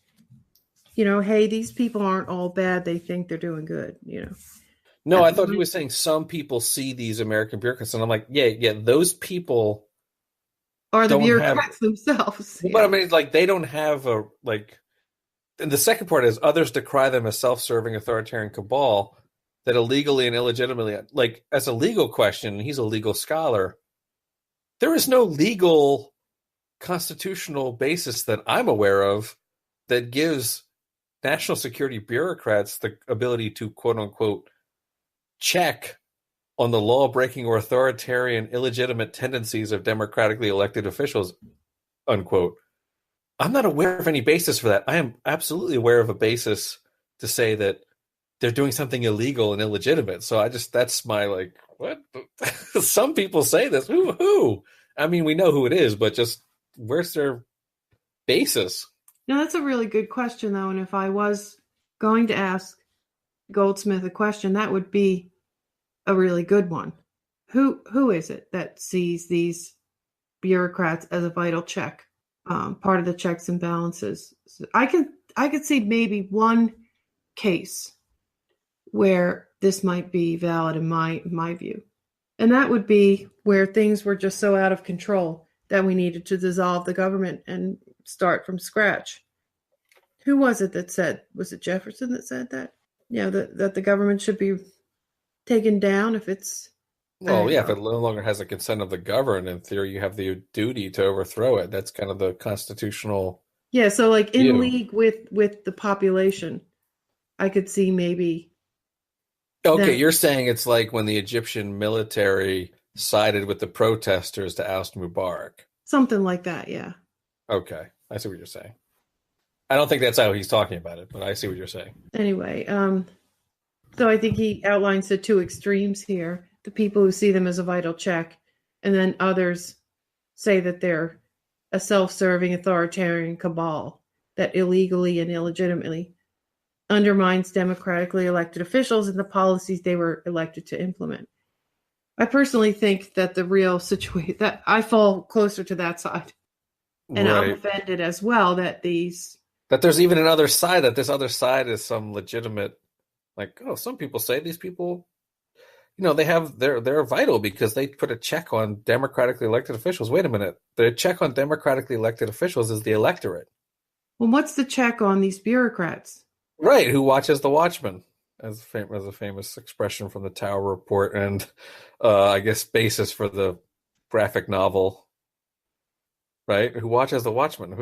hey, these people aren't all bad. They think they're doing good. No, I thought he was saying some people see these American bureaucrats, and I'm like, yeah, those people are the bureaucrats themselves. But I mean, like, they don't have and the second part is others decry them as self-serving authoritarian cabal that illegally and illegitimately, like, as a legal question, he's a legal scholar. There is no legal constitutional basis that I'm aware of that gives national security bureaucrats the ability to, quote unquote, check on the law-breaking or authoritarian illegitimate tendencies of democratically elected officials, unquote. I'm not aware of any basis for that. I am absolutely aware of a basis to say that they're doing something illegal and illegitimate. So that's my, what? Some people say this. Who? I mean, we know who it is, but just where's their basis? No, that's a really good question, though. And if I was going to ask Goldsmith a question, that would be a really good one. Who is it that sees these bureaucrats as a vital check, part of the checks and balances? So I could see maybe one case where this might be valid in my view, and that would be where things were just so out of control that we needed to dissolve the government and start from scratch. Who was it that said? Was it Jefferson that said that? That the government should be taken down if it's. Well, if it no longer has the consent of the governed, in theory, you have the duty to overthrow it. That's kind of the constitutional. Yeah, so in league with the population, I could see maybe. Okay, you're saying it's like when the Egyptian military sided with the protesters to oust Mubarak. Something like that, yeah. Okay, I see what you're saying. I don't think that's how he's talking about it, but I see what you're saying. Anyway, so I think he outlines the two extremes here. The people who see them as a vital check, and then others say that they're a self-serving authoritarian cabal that illegally and illegitimately undermines democratically elected officials and the policies they were elected to implement. I personally think that the real situation, that I fall closer to that side. And I'm Right. offended as well that That there's even another side, that this other side is some legitimate, like, oh, some people say these people, they're vital because they put a check on democratically elected officials. Wait a minute. The check on democratically elected officials is the electorate. well, what's the check on these bureaucrats? Right, who watches the watchman, as a famous expression from the Tower Report, and I guess basis for the graphic novel. Right, who watches the watchman?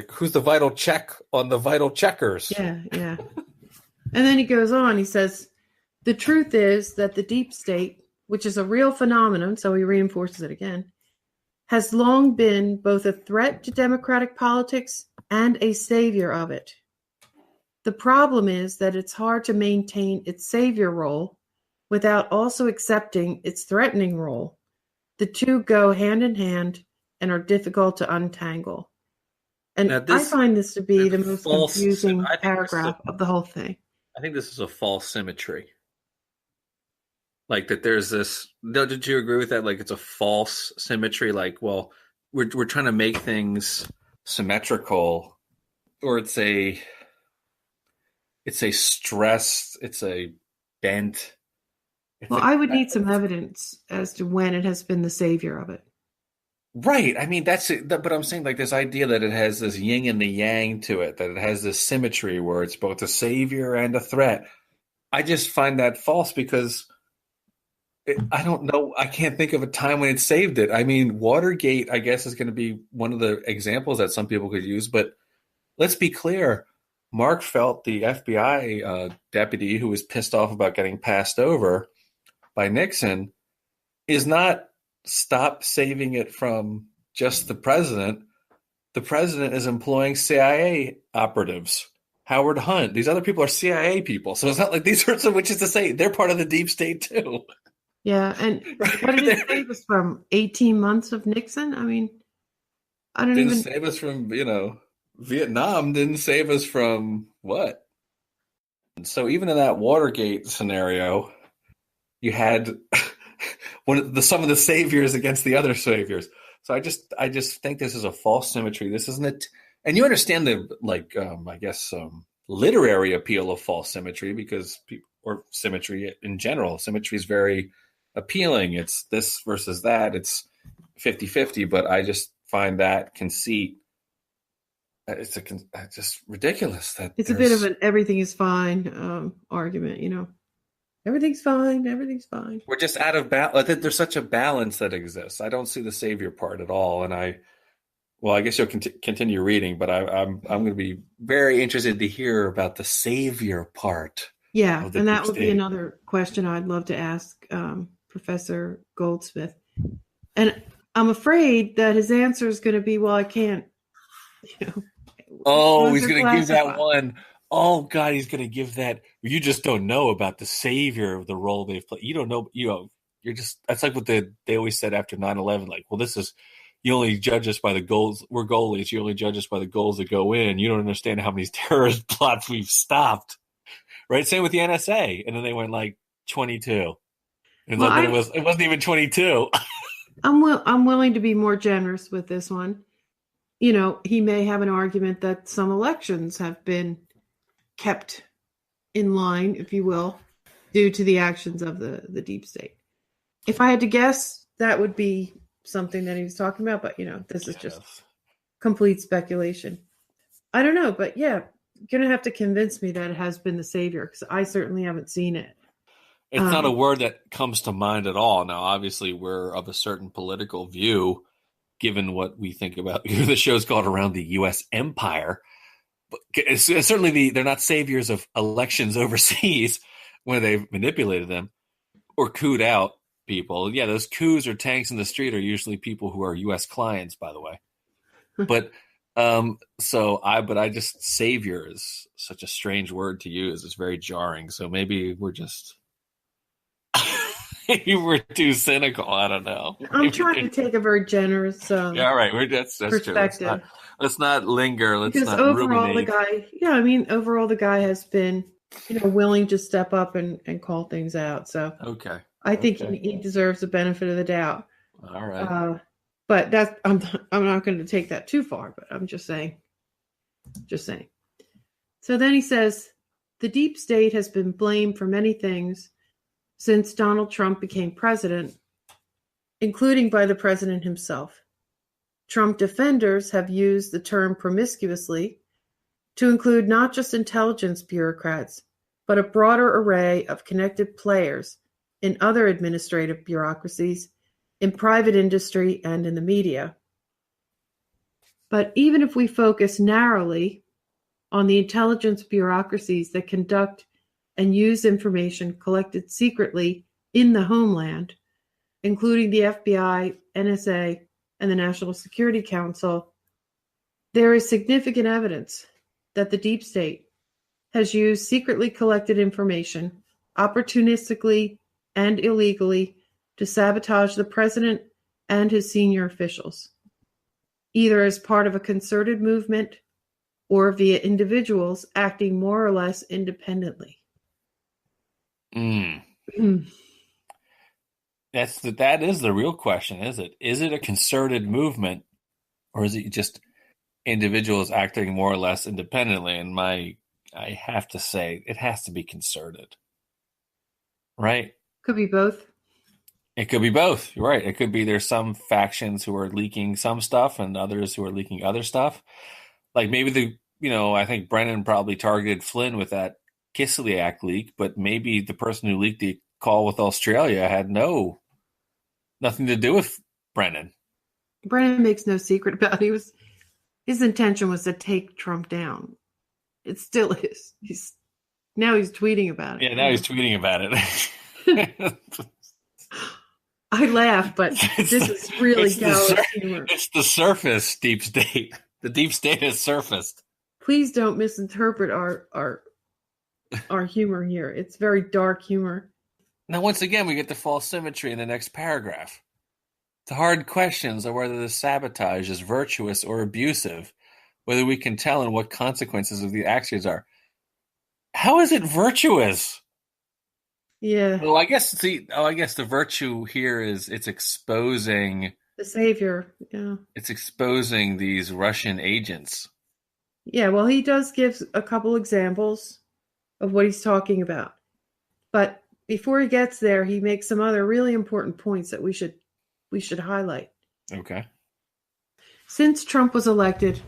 Who's the vital check on the vital checkers? Yeah, yeah. And then he goes on, he says, the truth is that the deep state, which is a real phenomenon, so he reinforces it again, has long been both a threat to democratic politics and a savior of it. The problem is that it's hard to maintain its savior role without also accepting its threatening role. The two go hand in hand and are difficult to untangle. And I find this to be the most confusing paragraph of the whole thing. I think this is a false symmetry. Like that there's this, did you agree with that? Like it's a false symmetry. Like, well, we're trying to make things symmetrical, or it's a stress, it's a bent. Well, I would need some evidence as to when it has been the savior of it. Right. I mean, that's it. But I'm saying like this idea that it has this yin and the yang to it, that it has this symmetry where it's both a savior and a threat. I just find that false because I don't know. I can't think of a time when it saved it. I mean, Watergate, I guess, is going to be one of the examples that some people could use. But let's be clear. Mark Felt, the FBI deputy who was pissed off about getting passed over by Nixon, is not stop saving it from just the president. The president is employing CIA operatives. Howard Hunt. These other people are CIA people. So it's not like these are, which is to say, they're part of the deep state too. Yeah. And right, what did it save us from? 18 months of Nixon? I mean, I don't didn't save us from, Vietnam didn't save us from what? So even in that Watergate scenario, you had some of the saviors against the other saviors. So I just think this is a false symmetry. This isn't it. And you understand the literary appeal of false symmetry because or symmetry in general. Symmetry is very appealing. It's this versus that. It's 50-50, but I just find that conceit it's just ridiculous. That it's a bit of an everything is fine argument, Everything's fine. Everything's fine. We're just out of balance. There's such a balance that exists. I don't see the savior part at all. And I guess you'll continue reading, but I'm going to be very interested to hear about the savior part. Yeah, and that would be another question I'd love to ask Professor Goldsmith. And I'm afraid that his answer is going to be, well, I can't, Oh, he's going to give that one. Oh God, he's going to give that. You just don't know about the savior of the role they've played. You don't know. You're just. That's like what they always said after 9/11. Like, well, this is. You only judge us by the goals. We're goalies. You only judge us by the goals that go in. You don't understand how many terrorist plots we've stopped. Right. Same with the NSA. And then they went like 22. And then it wasn't even 22. I'm willing to be more generous with this one. He may have an argument that some elections have been kept in line, if you will, due to the actions of the deep state. If I had to guess, that would be something that he was talking about, but this is just complete speculation. I don't know, but yeah, you're gonna have to convince me that it has been the savior, because I certainly haven't seen it. It's not a word that comes to mind at all. Now, obviously, we're of a certain political view, given what we think about. The show's called Around the U.S. Empire. But certainly, they're not saviors of elections overseas when they've manipulated them or cooed out people. Yeah, those coups or tanks in the street are usually people who are U.S. clients, by the way. But I just savior is such a strange word to use. It's very jarring. So maybe we're just maybe we're too cynical. I don't know. I'm trying to take a very generous all right. That's perspective. True. Let's not linger. Let's because not overall ruminate. Overall the guy has been willing to step up and call things out. So okay. I think Okay. he deserves the benefit of the doubt. All right. But I'm not going to take that too far. But I'm just saying. Just saying. So then he says, the deep state has been blamed for many things since Donald Trump became president, including by the president himself. Trump defenders have used the term promiscuously to include not just intelligence bureaucrats, but a broader array of connected players in other administrative bureaucracies, in private industry, and in the media. But even if we focus narrowly on the intelligence bureaucracies that conduct and use information collected secretly in the homeland, including the FBI, NSA, and the National Security Council, there is significant evidence that the deep state has used secretly collected information opportunistically and illegally to sabotage the president and his senior officials, either as part of a concerted movement or via individuals acting more or less independently. That is the real question, is it? Is it a concerted movement, or is it just individuals acting more or less independently? And I have to say, it has to be concerted, right? Could be both. It could be both. You're right. It could be there's some factions who are leaking some stuff and others who are leaking other stuff. Like maybe I think Brennan probably targeted Flynn with that Kislyak leak, but maybe the person who leaked the call with Australia had nothing to do with Brennan. Brennan makes no secret about it. His intention was to take Trump down. It still is. He's tweeting about it. Yeah, now he's tweeting about it. I laugh, but this is really gallows humor. It's the surface deep state. The deep state has surfaced. Please don't misinterpret our humor here. It's very dark humor. Now, once again, we get the false symmetry in the next paragraph. The hard questions are whether the sabotage is virtuous or abusive, whether we can tell and what consequences of the actions are. How is it virtuous? Yeah. Well, I guess the virtue here is it's exposing the savior. Yeah. It's exposing these Russian agents. Yeah, well, he does give a couple examples of what he's talking about. But before he gets there, he makes some other really important points that we should highlight. Okay. Since Trump was elected,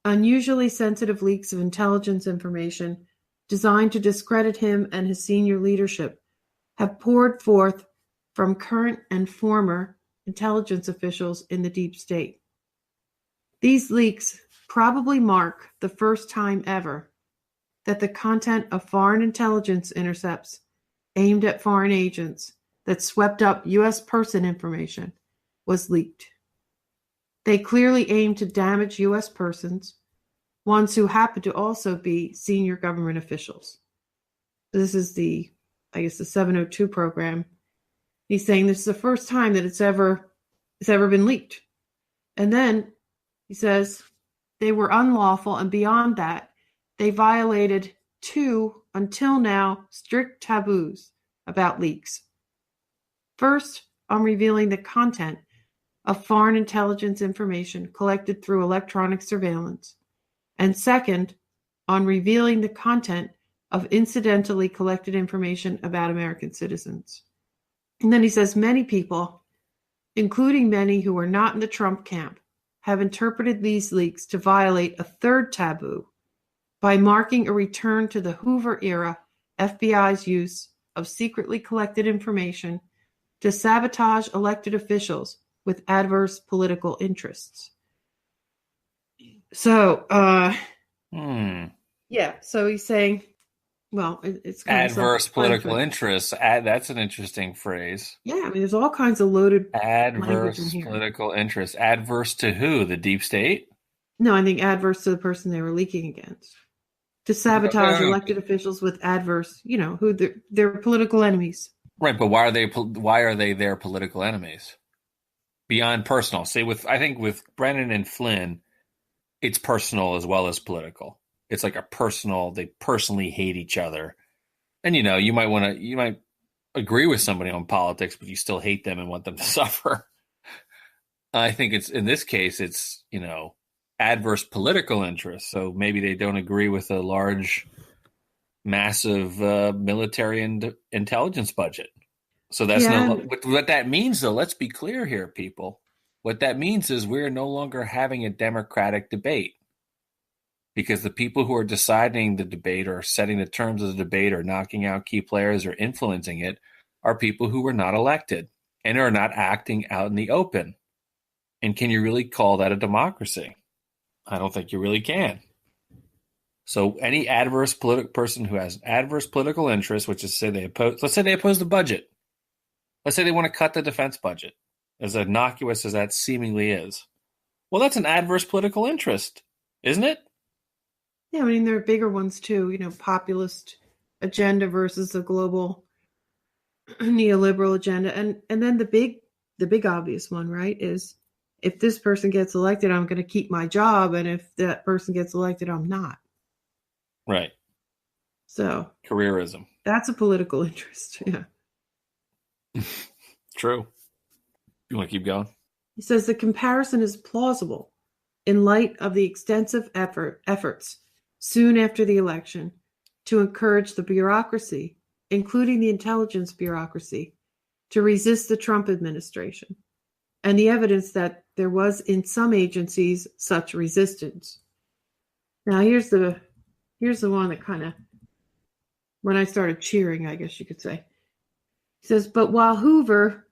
unusually sensitive leaks of intelligence information designed to discredit him and his senior leadership have poured forth from current and former intelligence officials in the deep state. These leaks probably mark the first time ever that the content of foreign intelligence intercepts aimed at foreign agents that swept up U.S. person information was leaked. They clearly aimed to damage U.S. persons, ones who happen to also be senior government officials. This is the 702 program. He's saying this is the first time that it's ever been leaked. And then he says they were unlawful, and beyond that, they violated two, until now, strict taboos about leaks. First, on revealing the content of foreign intelligence information collected through electronic surveillance. And second, on revealing the content of incidentally collected information about American citizens. And then he says many people, including many who are not in the Trump camp, have interpreted these leaks to violate a third taboo by marking a return to the Hoover era FBI's use of secretly collected information to sabotage elected officials with adverse political interests. So, yeah, so he's saying, well, it's kind adverse political interests. That's an interesting phrase. Yeah, I mean, there's all kinds of loaded adverse political interests. Adverse to who? The deep state? No, I think adverse to the person they were leaking against. To sabotage elected officials with adverse, who they're political enemies. Right, but why are they their political enemies? Beyond personal. See, I think with Brennan and Flynn, it's personal as well as political. It's like they personally hate each other. And you might agree with somebody on politics, but you still hate them and want them to suffer. I think it's in this case, it's, adverse political interests. So maybe they don't agree with a large, massive military and intelligence budget. So that's Yeah, what that means, though. Let's be clear here, people. What that means is we're no longer having a democratic debate because the people who are deciding the debate or setting the terms of the debate or knocking out key players or influencing it are people who were not elected and are not acting out in the open. And can you really call that a democracy? I don't think you really can. So any adverse political person who has adverse political interests, which is let's say they oppose the budget. Let's say they want to cut the defense budget, as innocuous as that seemingly is. Well, that's an adverse political interest, isn't it? yeah. I mean, there are bigger ones too. Populist agenda versus a global neoliberal agenda, and then the big obvious one, right, is if this person gets elected, I'm going to keep my job, and if that person gets elected, I'm not. Right. So careerism. That's a political interest. Yeah. True. You want to keep going? He says the comparison is plausible in light of the extensive efforts soon after the election to encourage the bureaucracy, including the intelligence bureaucracy, to resist the Trump administration, and the evidence that there was in some agencies such resistance. Now here's the one that kind of, when I started cheering, I guess you could say. He says, but while Hoover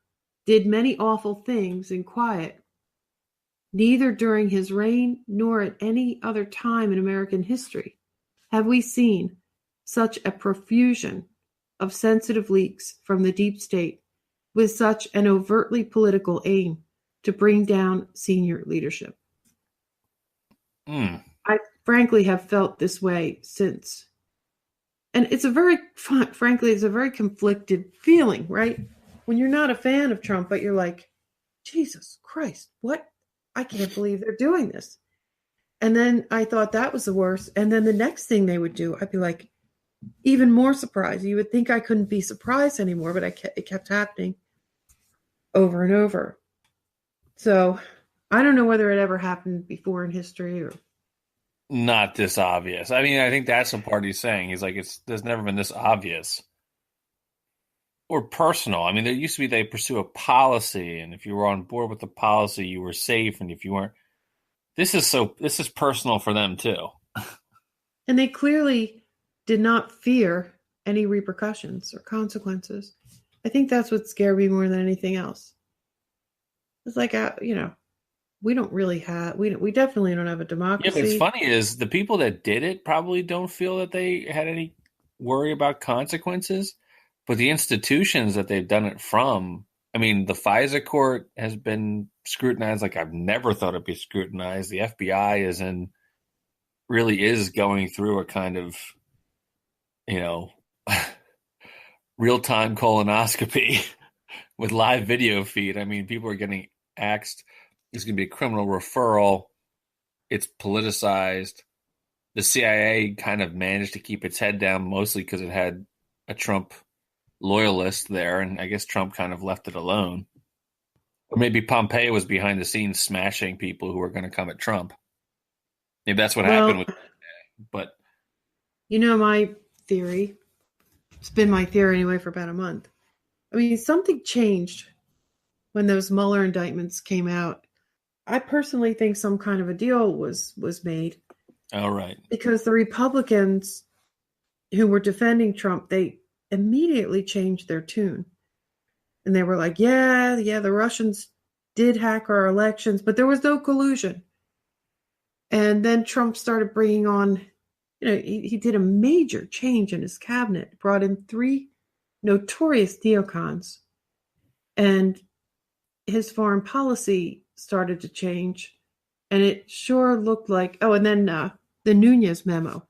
did many awful things in quiet, neither during his reign nor at any other time in American history have we seen such a profusion of sensitive leaks from the deep state with such an overtly political aim to bring down senior leadership. I frankly have felt this way since. And it's frankly, it's a very conflicted feeling, right? When you're not a fan of Trump, but you're like, Jesus Christ, what? I can't believe they're doing this. And then I thought that was the worst. And then the next thing they would do, I'd be like, even more surprised. You would think I couldn't be surprised anymore, but it kept happening over and over. So I don't know whether it ever happened before in history or not this obvious. I mean, I think that's the part he's saying. He's like, there's never been this obvious or personal. I mean, there used to be they pursue a policy, and if you were on board with the policy, you were safe, and if you weren't, this is personal for them too. And they clearly did not fear any repercussions or consequences. I think that's what scared me more than anything else. It's like, we don't really have, we definitely don't have a democracy. Yeah, what's funny is the people that did it probably don't feel that they had any worry about consequences, but the institutions that they've done it from, I mean, the FISA court has been scrutinized like I've never thought it'd be scrutinized. The FBI really is going through a kind of, real-time colonoscopy with live video feed. I mean, people are getting axed. It's going to be a criminal referral. It's politicized. The CIA kind of managed to keep its head down, mostly because it had a Trump loyalist there, and I guess Trump kind of left it alone. Or maybe Pompeo was behind the scenes smashing people who were going to come at Trump. Maybe that's what happened. But my theory, it's been my theory anyway for about a month. I mean, something changed when those Mueller indictments came out. I personally think some kind of a deal was made. All right. Because the Republicans who were defending Trump, they immediately changed their tune. And they were like, yeah, the Russians did hack our elections, but there was no collusion. And then Trump started bringing on, he did a major change in his cabinet, brought in 3 notorious neocons. And his foreign policy started to change. And it sure looked like, and then the Nunez memo.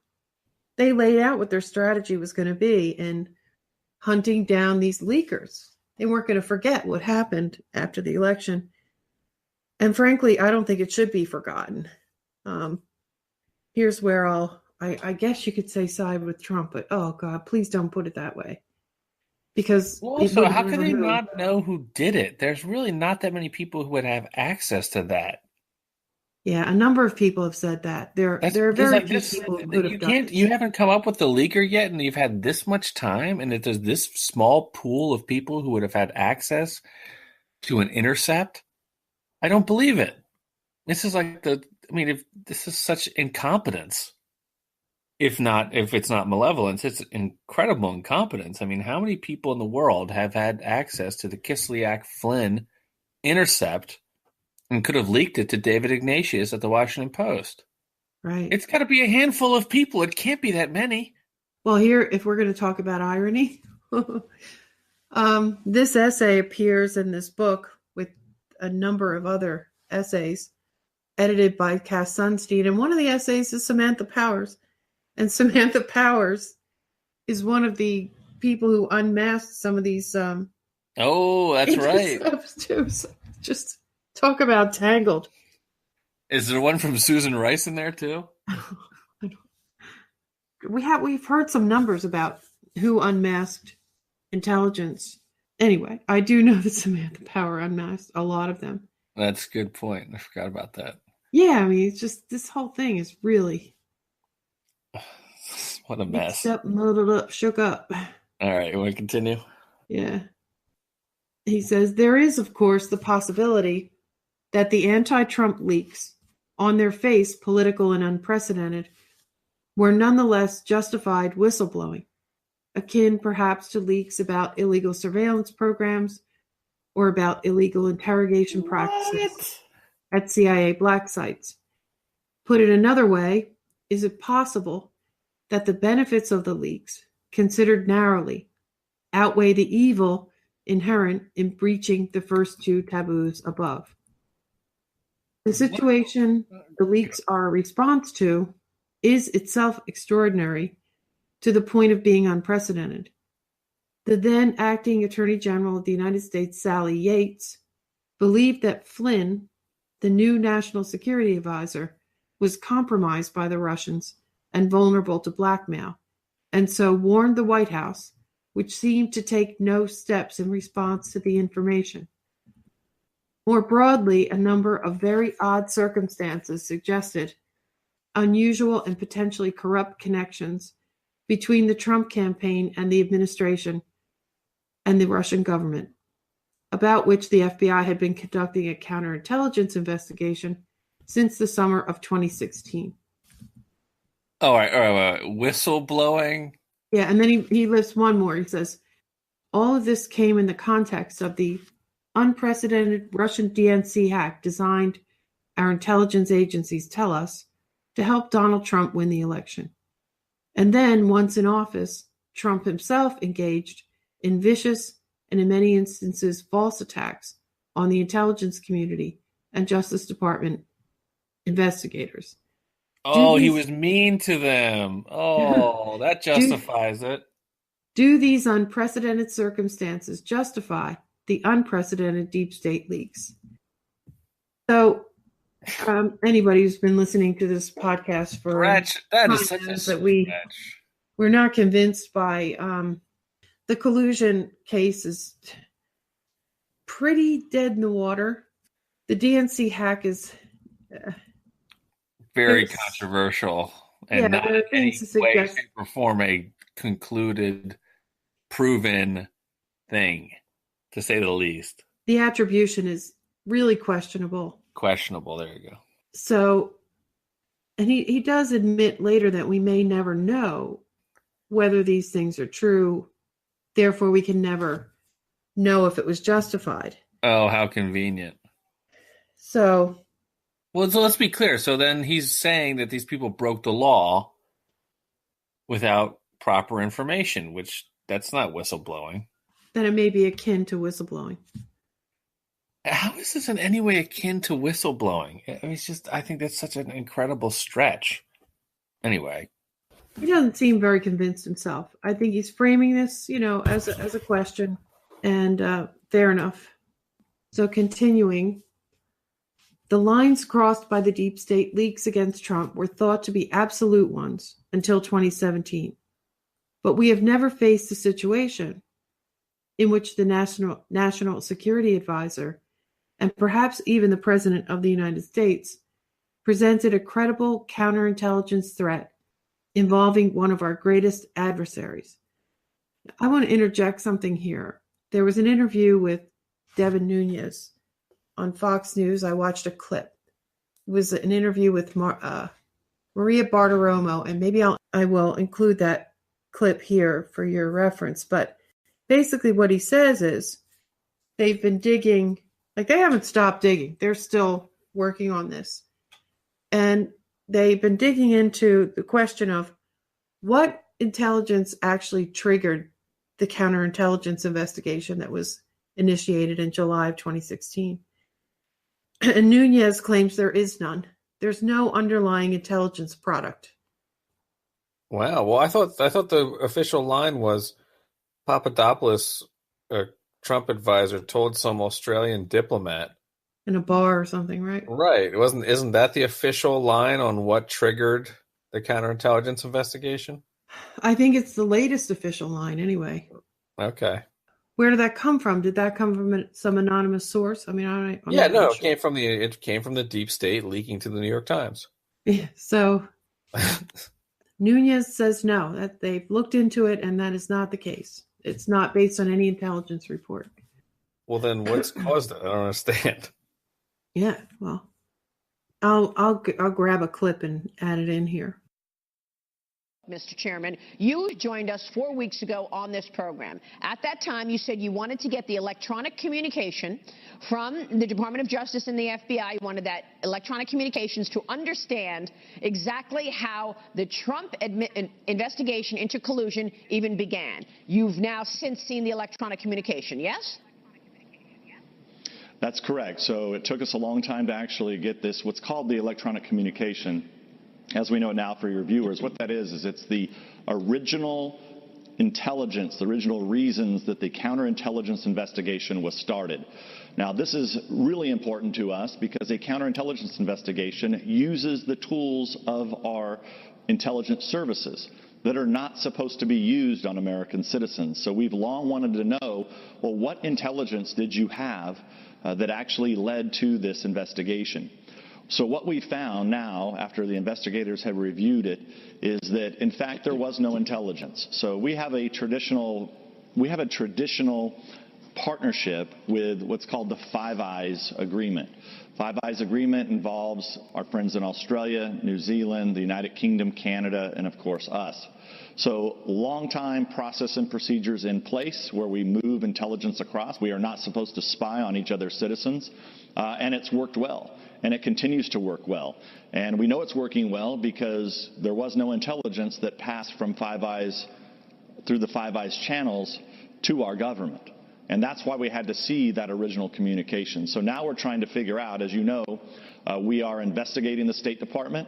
They laid out what their strategy was going to be in hunting down these leakers. They weren't going to forget what happened after the election. And frankly, I don't think it should be forgotten. Here's where I guess you could say side with Trump, but oh God, please don't put it that way. because Well, it also, would have how been could they removed. not know who did it? There's really not that many people who would have access to that. Yeah, a number of people have said that. That's There are there's very like few this. people who could have You done can't. You this. haven't come up with the leaker yet, and you've had this much time, and that there's this small pool of people who would have had access to an intercept. I don't believe it. This is like the. I mean, if this is such incompetence, if it's not malevolence, it's incredible incompetence. I mean, how many people in the world have had access to the Kislyak Flynn intercept and could have leaked it to David Ignatius at the Washington Post? Right. It's got to be a handful of people. It can't be that many. Well, here, if we're going to talk about irony, this essay appears in this book with a number of other essays edited by Cass Sunstein. And one of the essays is Samantha Powers. And Samantha Powers is one of the people who unmasked some of these Oh, that's right. intercepts too. So just talk about tangled. Is there one from Susan Rice in there too? We've heard some numbers about who unmasked intelligence. Anyway, I do know that Samantha Power unmasked a lot of them. That's a good point. I forgot about that. Yeah, I mean, it's just this whole thing is really What a mess. mixed up, muddled up, shook up. All right, you want to continue? Yeah. He says there is, of course, the possibility that the anti-Trump leaks, on their face political and unprecedented, were nonetheless justified whistleblowing, akin perhaps to leaks about illegal surveillance programs or about illegal interrogation practices at CIA black sites. Put it another way, is it possible that the benefits of the leaks, considered narrowly, outweigh the evil inherent in breaching the first two taboos above? The situation the leaks are a response to is itself extraordinary to the point of being unprecedented. The then acting Attorney General of the United States, Sally Yates, believed that Flynn, the new National Security Advisor, was compromised by the Russians and vulnerable to blackmail, and so warned the White House, which seemed to take no steps in response to the information. More broadly, a number of very odd circumstances suggested unusual and potentially corrupt connections between the Trump campaign and the administration and the Russian government, about which the FBI had been conducting a counterintelligence investigation since the summer of 2016. All right. Whistleblowing? Yeah, and then he lists one more. He says, all of this came in the context of the unprecedented Russian DNC hack designed, our intelligence agencies tell us, to help Donald Trump win the election. And then, once in office, Trump himself engaged in vicious and, in many instances, false attacks on the intelligence community and Justice Department investigators. Oh, he was mean to them. Oh, that justifies it. Do these unprecedented circumstances justify the unprecedented deep state leaks? So, anybody who's been listening to this podcast for that is such a that we're not convinced by the collusion case is pretty dead in the water. The DNC hack is very controversial and not in any way, shape, or form a concluded, proven thing, to say the least. The attribution is really questionable. Questionable, there you go. So, and he does admit later that we may never know whether these things are true. Therefore, we can never know if it was justified. Oh, how convenient. So let's be clear. So then he's saying that these people broke the law without proper information, which that's not whistleblowing. Then it may be akin to whistleblowing. How is this in any way akin to whistleblowing? I mean, I think that's such an incredible stretch. Anyway. He doesn't seem very convinced himself. I think he's framing this, as a question, and fair enough. So continuing, the lines crossed by the deep state leaks against Trump were thought to be absolute ones until 2017. But we have never faced a situation in which the National Security Advisor, and perhaps even the President of the United States, presented a credible counterintelligence threat involving one of our greatest adversaries. I want to interject something here. There was an interview with Devin Nunes on Fox News. I watched a clip. It was an interview with Maria Bartiromo, and maybe I will include that clip here for your reference. But basically what he says is they've been digging, like they haven't stopped digging. They're still working on this. And they've been digging into the question of what intelligence actually triggered the counterintelligence investigation that was initiated in July of 2016. And Nunes claims there is none. There's no underlying intelligence product. Wow. Well, I thought the official line was Papadopoulos, a Trump advisor, told some Australian diplomat In a bar or something, right? Right. Isn't that the official line on what triggered the counterintelligence investigation? I think it's the latest official line anyway. Okay. Where did that come from? Did that come from some anonymous source? I mean, I'm Yeah, not no, sure. it came from the deep state leaking to the New York Times. Yeah, so Nunes says no, that they've looked into it and that is not the case. It's not based on any intelligence report. Well, then what's caused it? I don't understand. Yeah, well, I'll grab a clip and add it in here. Mr. Chairman, you joined us 4 weeks ago on this program. At that time, you said you wanted to get the electronic communication from the Department of Justice and the FBI. You wanted that electronic communications to understand exactly how the Trump investigation into collusion even began. You've now since seen the electronic communication, yes? That's correct. So it took us a long time to actually get this, what's called the electronic communication. As we know it now for your viewers, what that is it's the original intelligence, the original reasons that the counterintelligence investigation was started. Now, this is really important to us because a counterintelligence investigation uses the tools of our intelligence services that are not supposed to be used on American citizens. So we've long wanted to know, well, what intelligence did you have that actually led to this investigation? So what we found now, after the investigators have reviewed it, is that, in fact, there was no intelligence. So we have a traditional partnership with what's called the Five Eyes Agreement. Five Eyes Agreement involves our friends in Australia, New Zealand, the United Kingdom, Canada, and, of course, us. So long-time process and procedures in place where we move intelligence across. We are not supposed to spy on each other's citizens, and it's worked well. And it continues to work well. And we know it's working well because there was no intelligence that passed from Five Eyes through the Five Eyes channels to our government. And that's why we had to see that original communication. So now we're trying to figure out, as you know, we are investigating the State Department.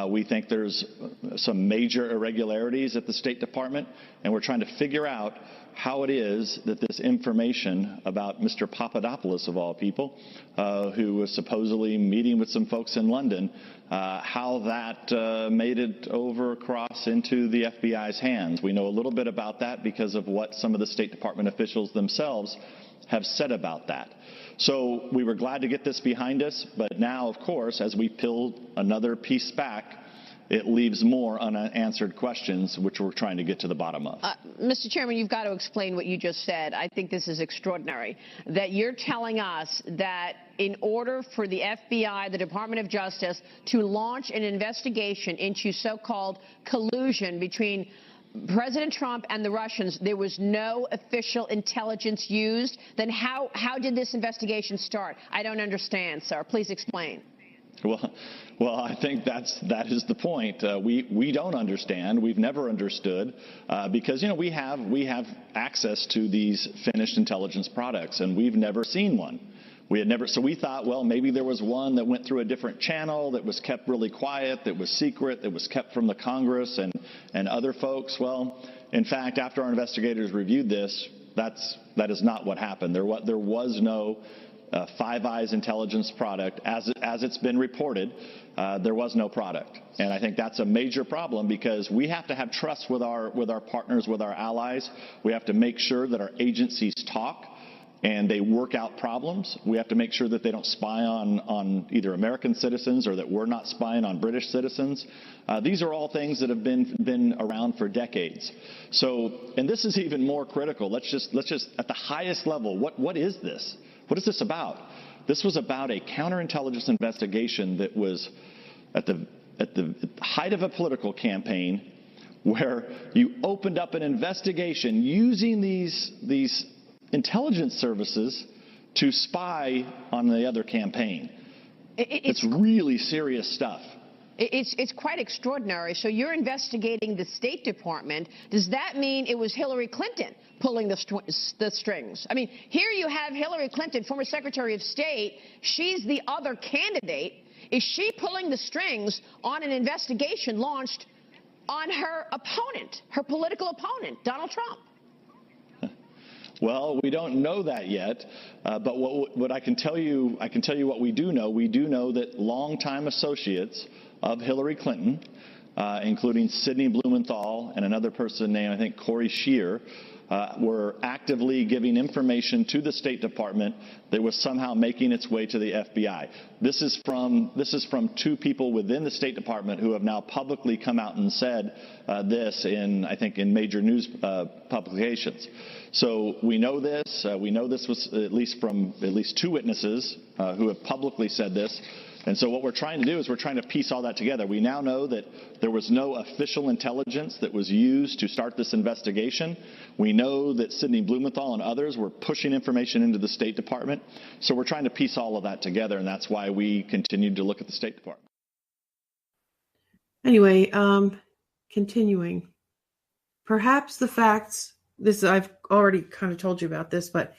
We think there's some major irregularities at the State Department, and we're trying to figure out how it is that this information about Mr. Papadopoulos, of all people, who was supposedly meeting with some folks in London, how that made it over across into the FBI's hands. We know a little bit about that because of what some of the State Department officials themselves have said about that. So we were glad to get this behind us, but now, of course, as we peel another piece back, it leaves more unanswered questions, which we're trying to get to the bottom of. Mr. Chairman, you've got to explain what you just said. I think this is extraordinary, that you're telling us that in order for the FBI, the Department of Justice, to launch an investigation into so-called collusion between President Trump and the Russians, there was no official intelligence used. Then how did this investigation start? I don't understand, sir. Please explain. Well, I think that is the point. We don't understand. We've never understood because, you know, we have access to these finished intelligence products, and we've never seen one. So we thought, well, maybe there was one that went through a different channel that was kept really quiet, that was secret, that was kept from the Congress and other folks. Well, in fact, after our investigators reviewed this, that is not what happened. There was no Five Eyes intelligence product, as it's been reported, there was no product. And I think that's a major problem because we have to have trust with our partners, with our allies. We have to make sure that our agencies talk and they work out problems. We have to make sure that they don't spy on either American citizens or that we're not spying on British citizens. These are all things that have been around for decades. So, and this is even more critical. Let's just at the highest level, what is this? What is this about? This was about a counterintelligence investigation that was at the height of a political campaign where you opened up an investigation using these intelligence services to spy on the other campaign. It's really serious stuff. It's quite extraordinary. So you're investigating the State Department. Does that mean it was Hillary Clinton pulling the strings? I mean, here you have Hillary Clinton, former Secretary of State. She's the other candidate. Is she pulling the strings on an investigation launched on her opponent, her political opponent, Donald Trump? Well, we don't know that yet, but what I can tell you what we do know. We do know that longtime associates of Hillary Clinton, including Sidney Blumenthal and another person named, I think, Corey Scheer, were actively giving information to the State Department that was somehow making its way to the FBI. This is from two people within the State Department who have now publicly come out and said this I think in major news publications. So we know this. We know this was at least two witnesses who have publicly said this. And so what we're trying to do is we're trying to piece all that together. We now know that there was no official intelligence that was used to start this investigation. We know that Sidney Blumenthal and others were pushing information into the State Department. So we're trying to piece all of that together, and that's why we continued to look at the State Department. Anyway, continuing. Perhaps the facts, I've already kind of told you about this, but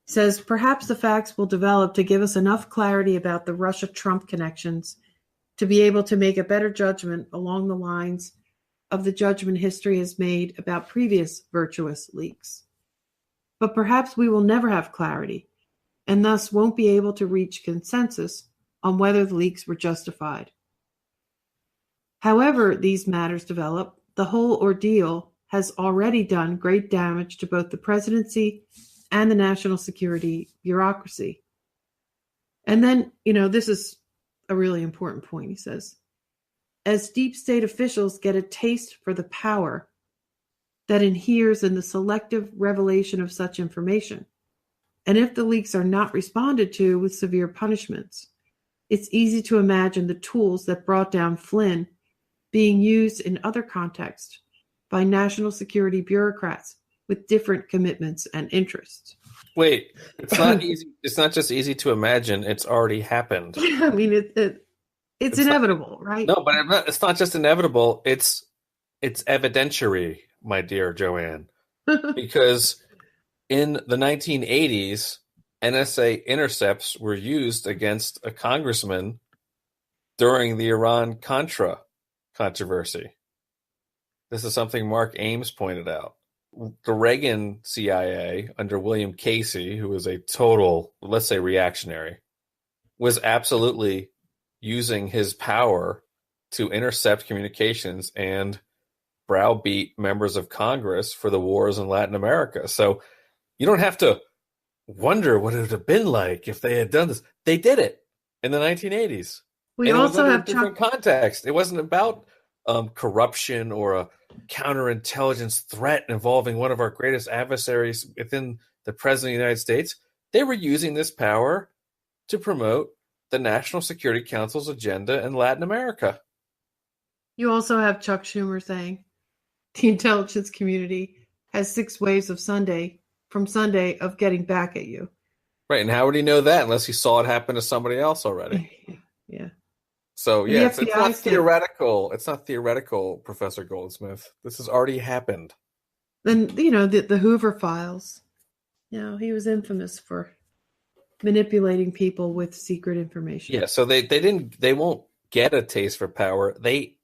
says perhaps the facts will develop to give us enough clarity about the Russia-Trump connections to be able to make a better judgment along the lines of the judgment history has made about previous virtuous leaks. But perhaps we will never have clarity and thus won't be able to reach consensus on whether the leaks were justified. However these matters develop, the whole ordeal has already done great damage to both the presidency and the national security bureaucracy. And then, this is a really important point, he says. As deep state officials get a taste for the power that inheres in the selective revelation of such information, and if the leaks are not responded to with severe punishments, it's easy to imagine the tools that brought down Flynn being used in other contexts by national security bureaucrats with different commitments and interests. Wait, it's not easy. It's not just easy to imagine. It's already happened. I mean, it's inevitable, right? No, but it's not just inevitable. It's evidentiary, my dear Joanne, because in the 1980s, NSA intercepts were used against a congressman during the Iran-Contra controversy. This is something Mark Ames pointed out. The Reagan CIA under William Casey, who was a total, let's say, reactionary, was absolutely using his power to intercept communications and browbeat members of Congress for the wars in Latin America. So you don't have to wonder what it would have been like if they had done this. They did it in the 1980s. We also have a different context. It wasn't about corruption or a counterintelligence threat involving one of our greatest adversaries within the President of the United States. They were using this power to promote the National Security Council's agenda in Latin America. You also have Chuck Schumer saying the intelligence community has 6 ways of Sunday of getting back at you. Right, and how would he know that unless he saw it happen to somebody else already? Yeah. So, yeah, it's not theoretical. It's not theoretical, Professor Goldsmith. This has already happened. Then, the Hoover files. He was infamous for manipulating people with secret information. Yeah, so they won't get a taste for power. They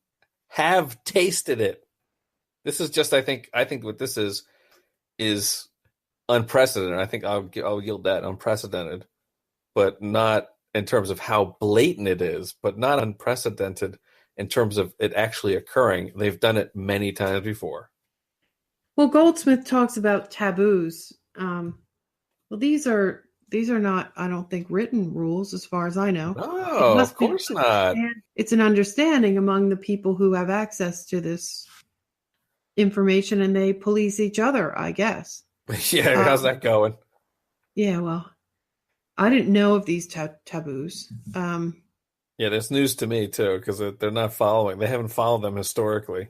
have tasted it. This is just, I think what this is unprecedented. I think I'll yield that, unprecedented. but not in terms of how blatant it is, but not unprecedented in terms of it actually occurring. They've done it many times before. Well, Goldsmith talks about taboos. Well, these are not, I don't think, written rules as far as I know. No, of course not. It's an understanding among the people who have access to this information, and they police each other, I guess. Yeah, how's that going? Yeah, well, I didn't know of these taboos. Yeah, that's news to me too, because they're not following. They haven't followed them historically.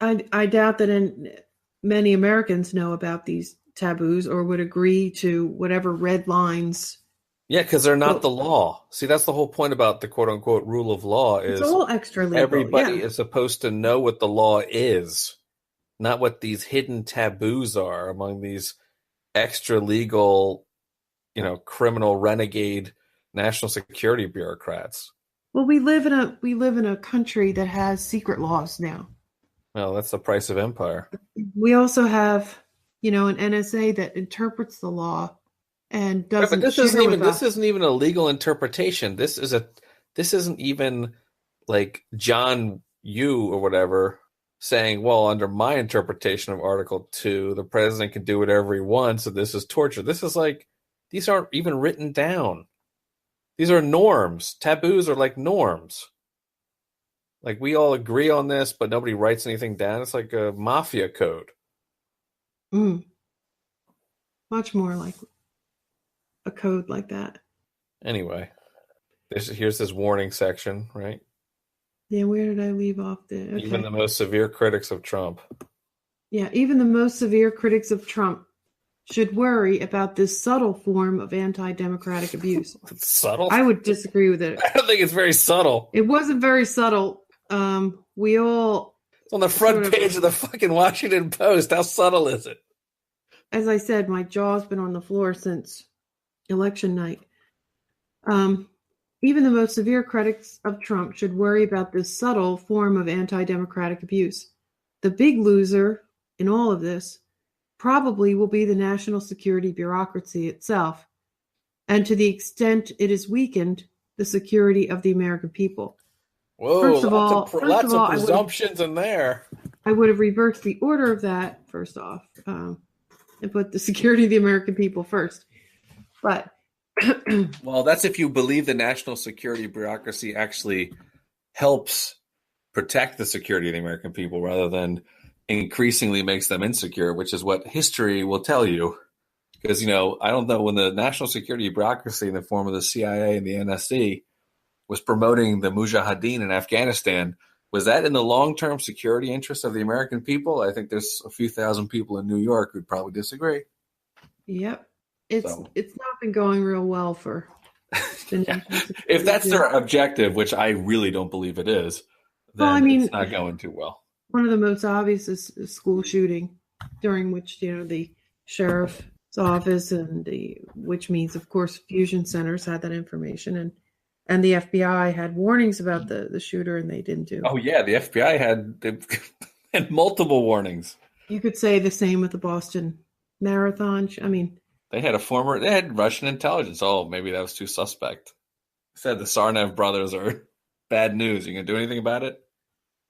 I doubt that many Americans know about these taboos or would agree to whatever red lines. Yeah, because they're not the law. See, that's the whole point about the quote-unquote rule of law is it's all extra legal. Everybody is supposed to know what the law is, not what these hidden taboos are among these extra legal, criminal renegade national security bureaucrats. Well, we live in a country that has secret laws now. Well, that's the price of empire. We also have, an NSA that interprets the law and doesn't. But this isn't even a legal interpretation. This isn't even like John Yoo or whatever saying, well, under my interpretation of Article 2, the president can do whatever he wants, so this is torture. This is like, these aren't even written down. These are norms. Taboos are like norms. Like, we all agree on this, but nobody writes anything down. It's like a mafia code. Much more like a code like that. Anyway, here's this warning section, right? Yeah, where did I leave off there? Okay. Even the most severe critics of Trump. Yeah, even the most severe critics of Trump should worry about this subtle form of anti-democratic abuse. It's subtle? I would disagree with it. I don't think it's very subtle. It wasn't very subtle. We all... It's on the front page of the fucking Washington Post. How subtle is it? As I said, my jaw's been on the floor since election night. Even the most severe critics of Trump should worry about this subtle form of anti-democratic abuse. The big loser in all of this probably will be the national security bureaucracy itself, and to the extent it has weakened the security of the American people. Whoa, lots of presumptions in there. I would have reversed the order of that, first off, and put the security of the American people first. But well, that's if you believe the national security bureaucracy actually helps protect the security of the American people rather than increasingly makes them insecure, which is what history will tell you. Because, I don't know, when the national security bureaucracy in the form of the CIA and the NSC was promoting the Mujahideen in Afghanistan, was that in the long-term security interests of the American people? I think there's a few thousand people in New York who'd probably disagree. Yep. It's not been going real well for the national security. If that's their objective, which I really don't believe it is, then it's not going too well. One of the most obvious is school shooting, during which, the sheriff's office which means, of course, fusion centers had that information, and the FBI had warnings about the shooter, and they didn't do. Oh yeah, the FBI had multiple warnings. You could say the same with the Boston Marathon. I mean, they had Russian intelligence. Oh, maybe that was too suspect. Said the Tsarnaev brothers are bad news. You gonna do anything about it?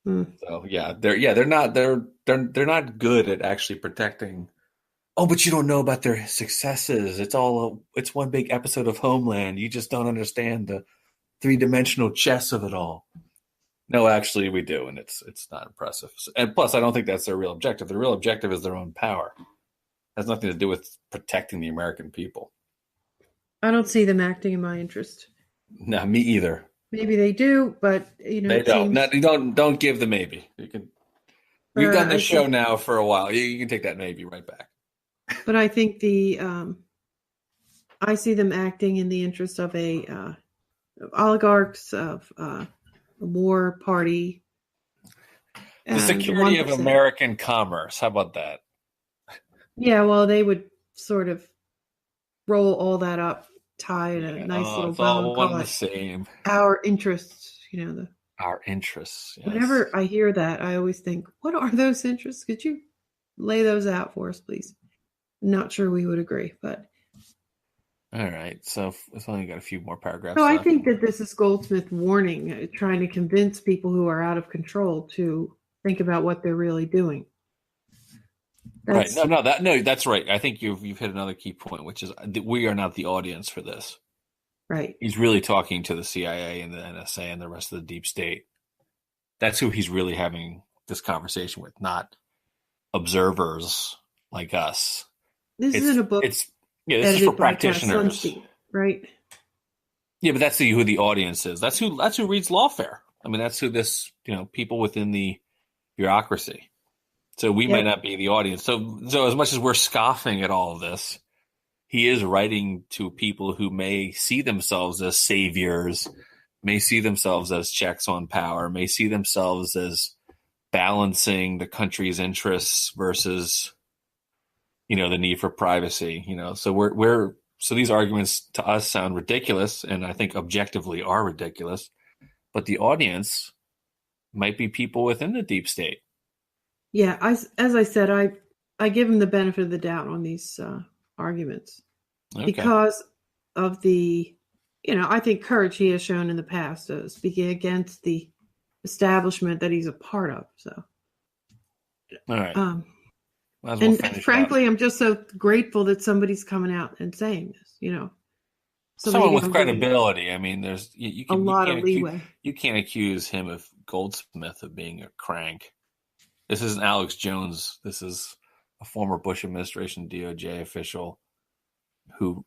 So yeah, they're not good at actually protecting. Oh, but you don't know about their successes. It's one big episode of Homeland. You just don't understand the three-dimensional chess of it all. No, actually, we do, and it's not impressive. And plus, I don't think that's their real objective. Their real objective is their own power. It has nothing to do with protecting the American people. I don't see them acting in my interest. No, me either. Maybe they do, but they don't. Don't give the maybe. You can. We've done this show now for a while. You can take that maybe right back. But I think I see them acting in the interest of oligarchs, of a war party. The security of American commerce. How about that? Yeah, well, they would sort of roll all that up, tie in a nice little bow. All one the same. Our interests, Our interests. Yes. Whenever I hear that, I always think, what are those interests? Could you lay those out for us, please? Not sure we would agree, but All right. So it's only got a few more paragraphs So I left. think that this is Goldsmith warning, trying to convince people who are out of control to think about what they're really doing. Right. No, that's right. I think you've hit another key point, which is we are not the audience for this. Right. He's really talking to the CIA and the NSA and the rest of the deep state. That's who he's really having this conversation with, not observers like us. This isn't a book. This is for practitioners, right? Yeah, but that's who the audience is. That's who reads lawfare. I mean, that's who people within the bureaucracy. So we might not be the audience. So as much as we're scoffing at all of this, he is writing to people who may see themselves as saviors, may see themselves as checks on power, may see themselves as balancing the country's interests versus, the need for privacy. So so these arguments to us sound ridiculous, and I think objectively are ridiculous. But the audience might be people within the deep state. Yeah, as I said, I give him the benefit of the doubt on these arguments because of the, I think courage he has shown in the past, speaking against the establishment that he's a part of. So, all right. And frankly, I'm just so grateful that somebody's coming out and saying this. Someone with credibility. I mean, there's a lot of leeway. You can't accuse him of Goldsmith of being a crank. This isn't Alex Jones. This is a former Bush administration DOJ official who,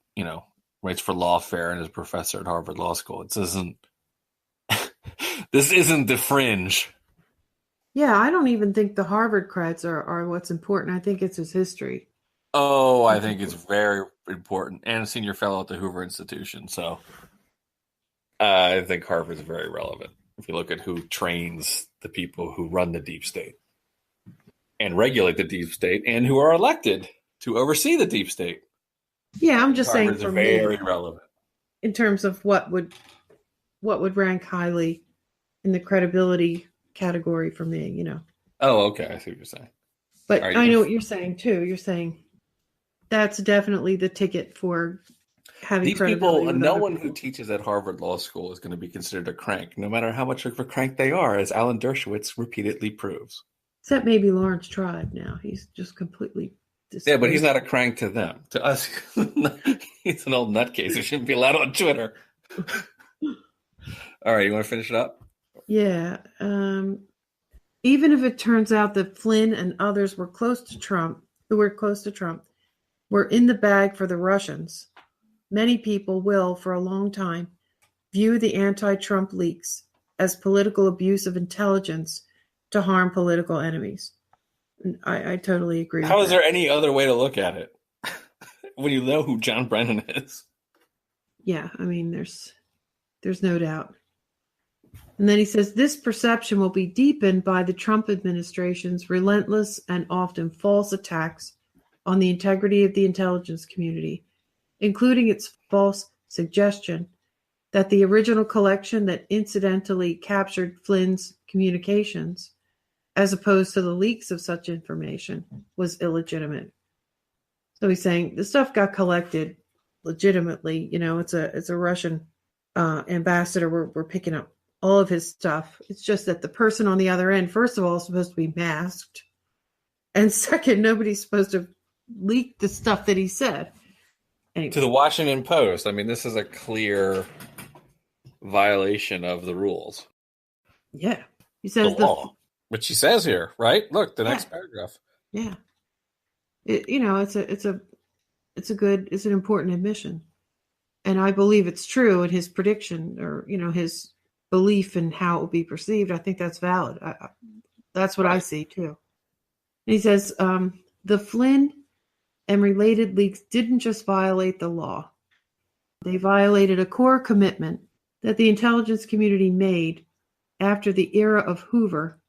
writes for lawfare and is a professor at Harvard Law School. This isn't the fringe. Yeah, I don't even think the Harvard creds are what's important. I think it's his history. Oh, I think it's very important. And a senior fellow at the Hoover Institution. So I think Harvard's very relevant if you look at who trains the people who run the deep state and regulate the deep state and who are elected to oversee the deep state. Yeah, I'm just saying for very me, relevant in terms of what would rank highly in the credibility category for me, Oh, okay. I see what you're saying. But I know what you're saying too. You're saying that's definitely the ticket for having these credibility. People, no one who teaches at Harvard Law School is going to be considered a crank, no matter how much of a crank they are, as Alan Dershowitz repeatedly proves. Except maybe Lawrence Tribe now. He's just completely disgraced. Yeah, but he's not a crank to them. To us, he's an old nutcase who shouldn't be allowed on Twitter. All right, you want to finish it up? Yeah. Even if it turns out that Flynn and others were close to Trump, were in the bag for the Russians, many people will, for a long time, view the anti-Trump leaks as political abuse of intelligence to harm political enemies. I totally agree. How is there any other way to look at it when you know who John Brennan is? Yeah, I mean, there's no doubt. And then he says, this perception will be deepened by the Trump administration's relentless and often false attacks on the integrity of the intelligence community, including its false suggestion that the original collection that incidentally captured Flynn's communications, as opposed to the leaks of such information, was illegitimate. So he's saying the stuff got collected legitimately. It's a Russian ambassador. We're picking up all of his stuff. It's just that the person on the other end, first of all, is supposed to be masked. And second, nobody's supposed to leak the stuff that he said. Anyway. To the Washington Post. I mean, this is a clear violation of the rules. Yeah. He says the law. Which he says here, right? Look, the next paragraph. Yeah. It's an important admission. And I believe it's true in his prediction or, his belief in how it will be perceived. I think that's valid. That's what I see too. And he says, the Flynn and related leaks didn't just violate the law. They violated a core commitment that the intelligence community made after the era of Hoover,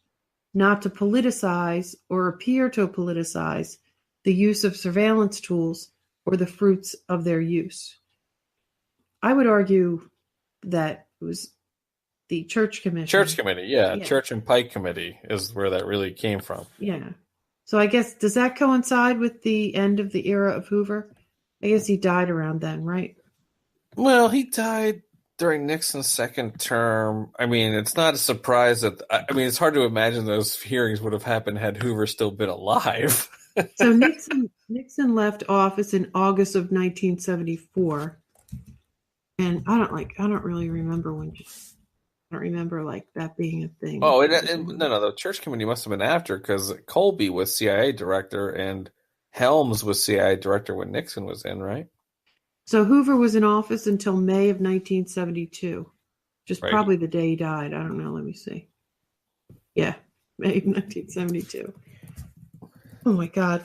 not to politicize or appear to politicize the use of surveillance tools or the fruits of their use. I would argue that it was the Church Commission. Church Committee, yeah. Church and Pike Committee is where that really came from. Yeah. So I guess, does that coincide with the end of the era of Hoover? I guess he died around then, right? Well, he died during Nixon's second term. I mean, it's not a surprise that, I mean, it's hard to imagine those hearings would have happened had Hoover still been alive. So Nixon left office in August of 1974, and I don't really remember I don't remember like that being a thing. Oh, no, the Church Committee must have been after, because Colby was CIA director and Helms was CIA director when Nixon was in, right? So Hoover was in office until May of 1972, just Right. probably the day he died. I don't know. Let me see. Yeah, May of 1972. Oh my God!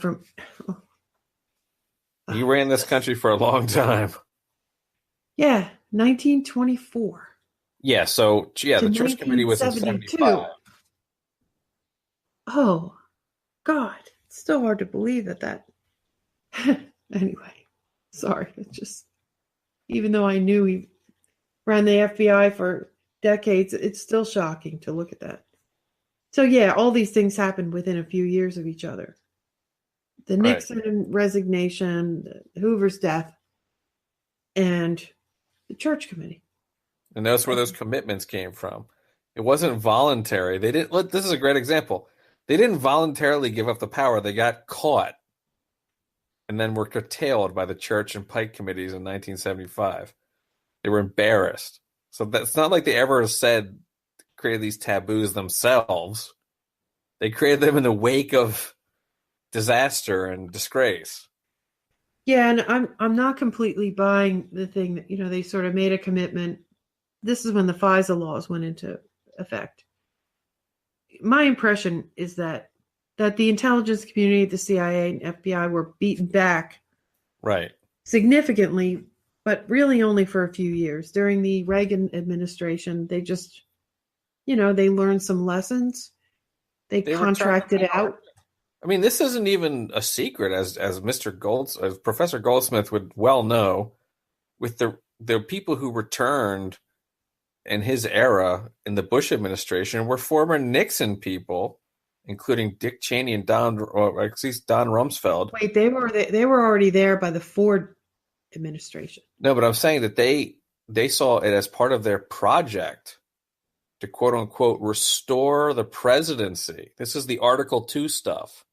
He ran this country for a long time. Yeah, 1924. Yeah, so the To Church Committee was in 1972. 75. Oh God, it's still hard to believe that. Anyway, sorry. It's just, even though I knew he ran the FBI for decades, it's still shocking to look at that. So yeah, all these things happened within a few years of each other. The Right. Nixon resignation, Hoover's death, and the Church Committee. And that's where those commitments came from. It wasn't voluntary. They didn't. This is a great example. They didn't voluntarily give up the power. They got caught, and then were curtailed by the Church and Pike committees in 1975. They were embarrassed. So that's not like they ever created these taboos themselves. They created them in the wake of disaster and disgrace. Yeah, and I'm not completely buying the thing that, they sort of made a commitment. This is when the FISA laws went into effect. My impression is that the intelligence community, the CIA and FBI were beaten back Right. significantly, but really only for a few years. During the Reagan administration, they just, they learned some lessons. They contracted out. I mean, this isn't even a secret, as Professor Goldsmith would well know, with the people who returned in his era in the Bush administration were former Nixon people, including Dick Cheney and Don Rumsfeld. Wait, they were already there by the Ford administration. No, but I'm saying that they saw it as part of their project to quote unquote restore the presidency. This is the Article 2 stuff,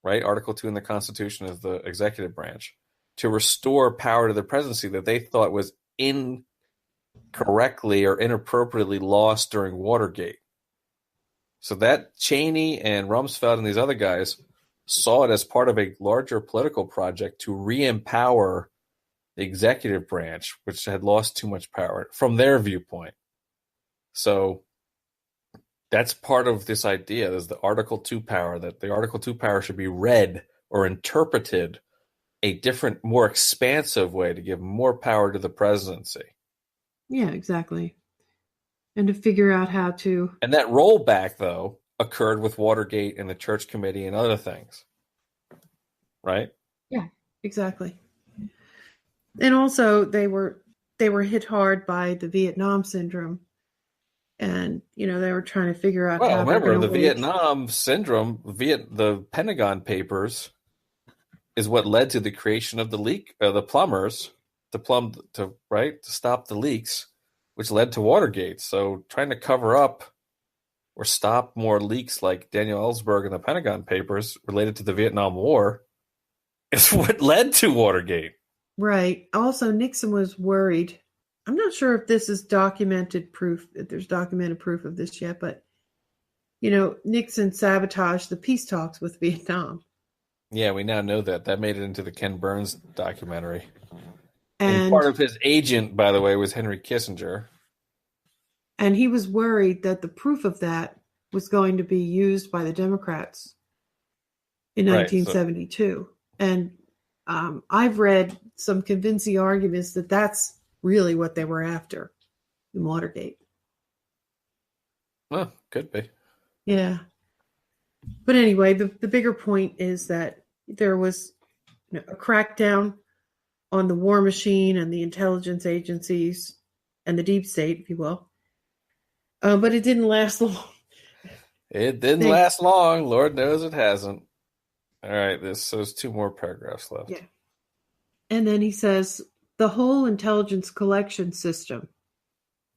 right? Article 2 in the Constitution is the executive branch, to restore power to the presidency that they thought was incorrectly or inappropriately lost during Watergate. So that Cheney and Rumsfeld and these other guys saw it as part of a larger political project to re-empower the executive branch, which had lost too much power from their viewpoint. So that's part of this idea. There's the Article 2 power, that the Article 2 power should be read or interpreted a different, more expansive way to give more power to the presidency. Yeah, exactly. And to figure out how to... And that rollback, though, occurred with Watergate and the Church Committee and other things. Right? Yeah, exactly. And also they were hit hard by the Vietnam syndrome. And, they were trying to figure out how... Well, remember, the Vietnam syndrome, the Pentagon Papers is what led to the creation of the plumbers to stop the leaks, which led to Watergate. So trying to cover up or stop more leaks like Daniel Ellsberg and the Pentagon Papers related to the Vietnam War is what led to Watergate. Right. Also, Nixon was worried. I'm not sure if this is documented proof, if there's documented proof of this yet, but, Nixon sabotaged the peace talks with Vietnam. Yeah, we now know that. That made it into the Ken Burns documentary. And part of his agent, by the way, was Henry Kissinger. And he was worried that the proof of that was going to be used by the Democrats in 1972. And I've read some convincing arguments that that's really what they were after in Watergate. Well, could be. Yeah. But anyway, the bigger point is that there was a crackdown on the war machine and the intelligence agencies and the deep state, if you will. But it didn't last long. It didn't last long. Lord knows it hasn't. All right, there's two more paragraphs left. Yeah. And then he says, the whole intelligence collection system,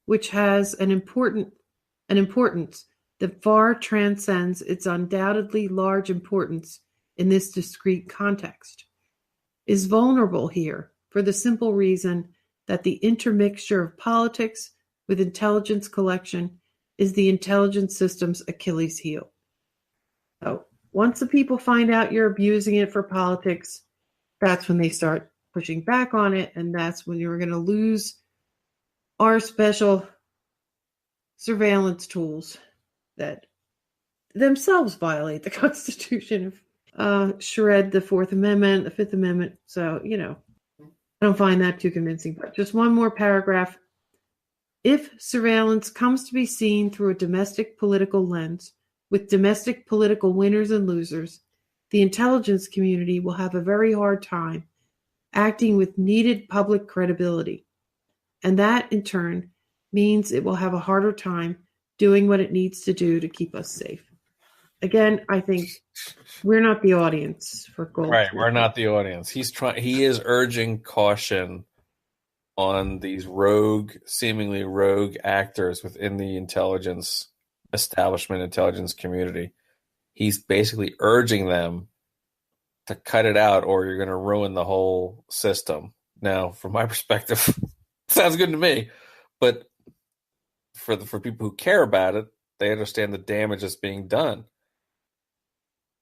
which has an importance that far transcends its undoubtedly large importance in this discrete context, is vulnerable here for the simple reason that the intermixture of politics with intelligence collection is the intelligence system's Achilles heel. So once the people find out you're abusing it for politics, that's when they start pushing back on it, and that's when you're going to lose our special surveillance tools that themselves violate the Constitution, shred the Fourth Amendment, the Fifth Amendment. So, I don't find that too convincing. But just one more paragraph. If surveillance comes to be seen through a domestic political lens, with domestic political winners and losers, the intelligence community will have a very hard time acting with needed public credibility. And that, in turn, means it will have a harder time doing what it needs to do to keep us safe. Again, I think we're not the audience for Gold. Right, we're not the audience. He is urging caution on these seemingly rogue actors within the intelligence establishment, intelligence community. He's basically urging them to cut it out, or you're going to ruin the whole system. Now, from my perspective, sounds good to me, but for people who care about it, they understand the damage that's being done.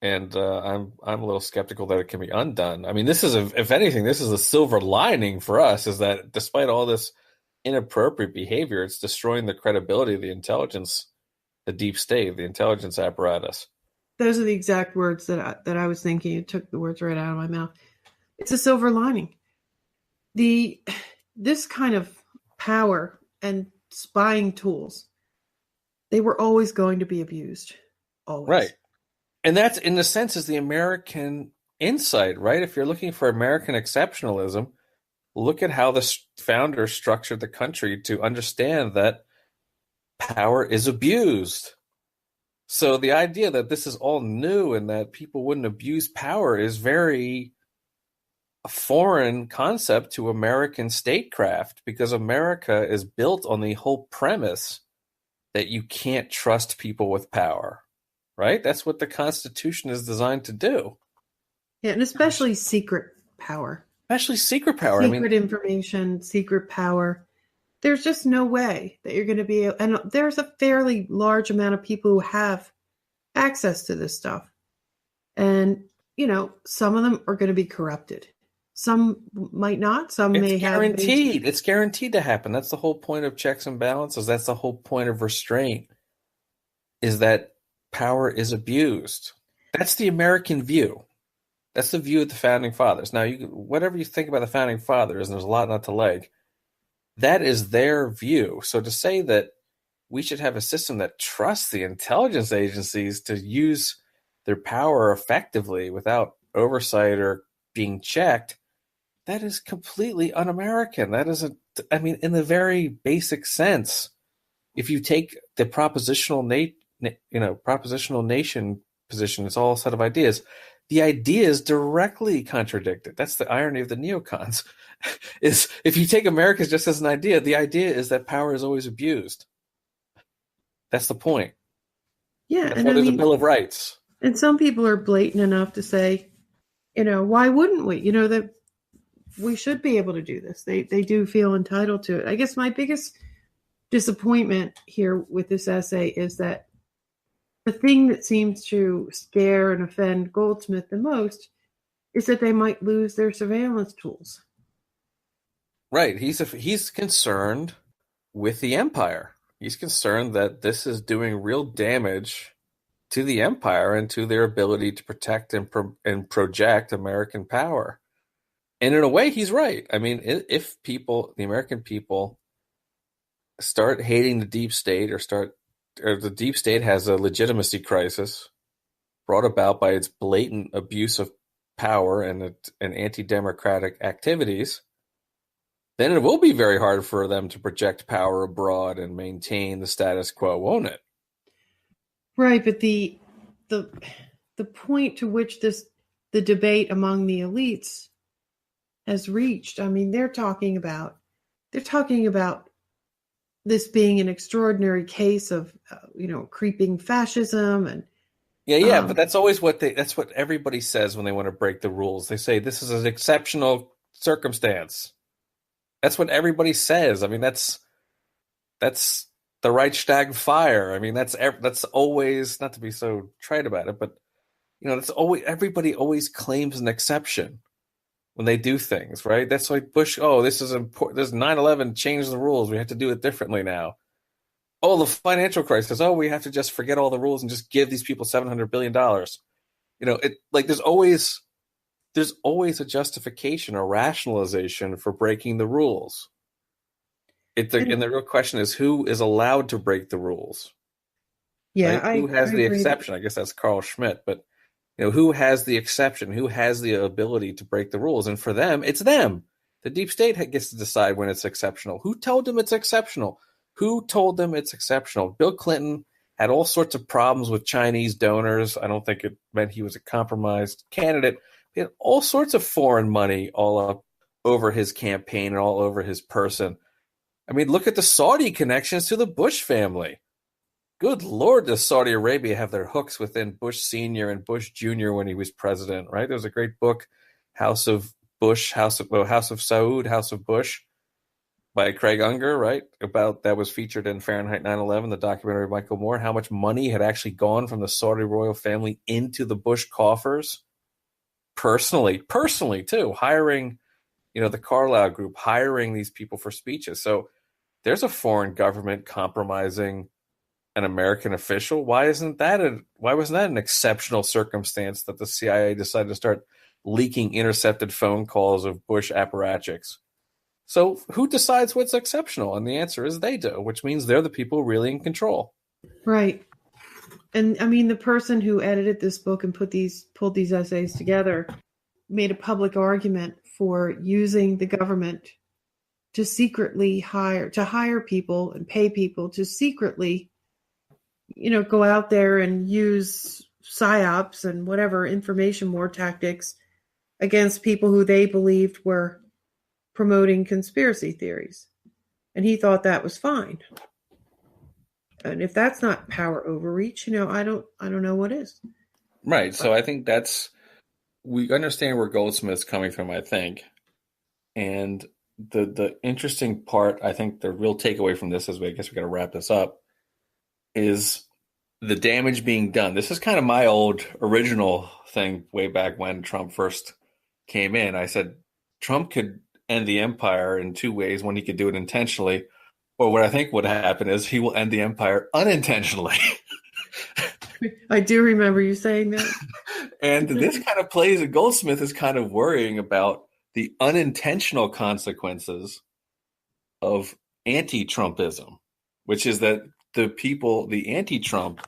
And I'm a little skeptical that it can be undone. I mean, if anything, this is a silver lining for us, is that despite all this inappropriate behavior, it's destroying the credibility of the intelligence, the deep state, the intelligence apparatus. Those are the exact words that I was thinking. You took the words right out of my mouth. It's a silver lining. This kind of power and spying tools, they were always going to be abused. Always. Right. And that's, in a sense, is the American insight, right? If you're looking for American exceptionalism, look at how the founders structured the country to understand that power is abused. So the idea that this is all new and that people wouldn't abuse power is very a foreign concept to American statecraft, because America is built on the whole premise that you can't trust people with power. Right? That's what the Constitution is designed to do. Yeah, and especially secret power. Especially secret power. Secret information, secret power. There's just no way that you're going to be able, and there's a fairly large amount of people who have access to this stuff. And, some of them are going to be corrupted. Some might not. Some may have. It's guaranteed to happen. That's the whole point of checks and balances. That's the whole point of restraint, is that power is abused. That's the American view. That's the view of the founding fathers. Now, whatever you think about the founding fathers, and there's a lot not to like, that is their view. So to say that we should have a system that trusts the intelligence agencies to use their power effectively without oversight or being checked, that is completely un-American. That isn't, in the very basic sense, if you take the propositional nation position, it's all a set of ideas. The ideas directly contradict it. That's the irony of the neocons. Is if you take America just as an idea, the idea is that power is always abused. That's the point. Yeah, that's why there's a Bill of Rights. And some people are blatant enough to say, why wouldn't we? That we should be able to do this. They do feel entitled to it. I guess my biggest disappointment here with this essay is that the thing that seems to scare and offend Goldsmith the most is that they might lose their surveillance tools. Right. He's concerned with the empire. He's concerned that this is doing real damage to the empire and to their ability to protect and project American power. And in a way, he's right. If the American people start hating the deep state, or the deep state has a legitimacy crisis brought about by its blatant abuse of power and anti-democratic activities, then it will be very hard for them to project power abroad and maintain the status quo, won't it? Right, but the point to which the debate among the elites has reached. I mean, they're talking about this being an extraordinary case of creeping fascism and Yeah, but that's always that's what everybody says when they want to break the rules. They say this is an exceptional circumstance. That's what everybody says. I mean, that's the Reichstag fire. I mean, that's always, not to be so trite about it, but that's always, everybody always claims an exception when they do things, right? That's like Bush. Oh, this is important. This 9/11 changed the rules. We have to do it differently now. Oh, the financial crisis. Oh, we have to just forget all the rules and just give these people $700 billion. There's always a justification or rationalization for breaking the rules. And the real question is, who is allowed to break the rules? Yeah, right? Who has the exception? I guess that's Carl Schmitt, but who has the exception? Who has the ability to break the rules? And for them, it's them. The deep state gets to decide when it's exceptional. Who told them it's exceptional? Who told them it's exceptional? Bill Clinton had all sorts of problems with Chinese donors. I don't think it meant he was a compromised candidate. He had all sorts of foreign money all up over his campaign and all over his person. I mean, look at the Saudi connections to the Bush family. Good Lord, does Saudi Arabia have their hooks within Bush Sr. and Bush Jr. when he was president, right? There was a great book, House of Bush, House of Saud, House of Bush, by Craig Unger, right? That was featured in Fahrenheit 9/11, the documentary of Michael Moore, how much money had actually gone from the Saudi royal family into the Bush coffers. Personally too, hiring, the Carlyle Group, hiring these people for speeches. So there's a foreign government compromising an American official. Why wasn't that an exceptional circumstance that the CIA decided to start leaking intercepted phone calls of Bush apparatchiks? So who decides what's exceptional? And the answer is they do, which means they're the people really in control. Right. And I mean, the person who edited this book and pulled these essays together made a public argument for using the government to secretly hire people and pay people to secretly, go out there and use psyops and whatever information war tactics against people who they believed were promoting conspiracy theories. And he thought that was fine. And if that's not power overreach, I don't know what is. Right. So I think we understand where Goldsmith's coming from, I think. And the interesting part, I think the real takeaway from this, I guess we got to wrap this up, is the damage being done. This is kind of my old original thing way back when Trump first came in. I said Trump could end the empire in two ways. One, he could do it intentionally, or what I think would happen is he will end the empire unintentionally. I do remember you saying that. And this kind of plays, and Goldsmith is kind of worrying about the unintentional consequences of anti-Trumpism, which is that the anti-Trump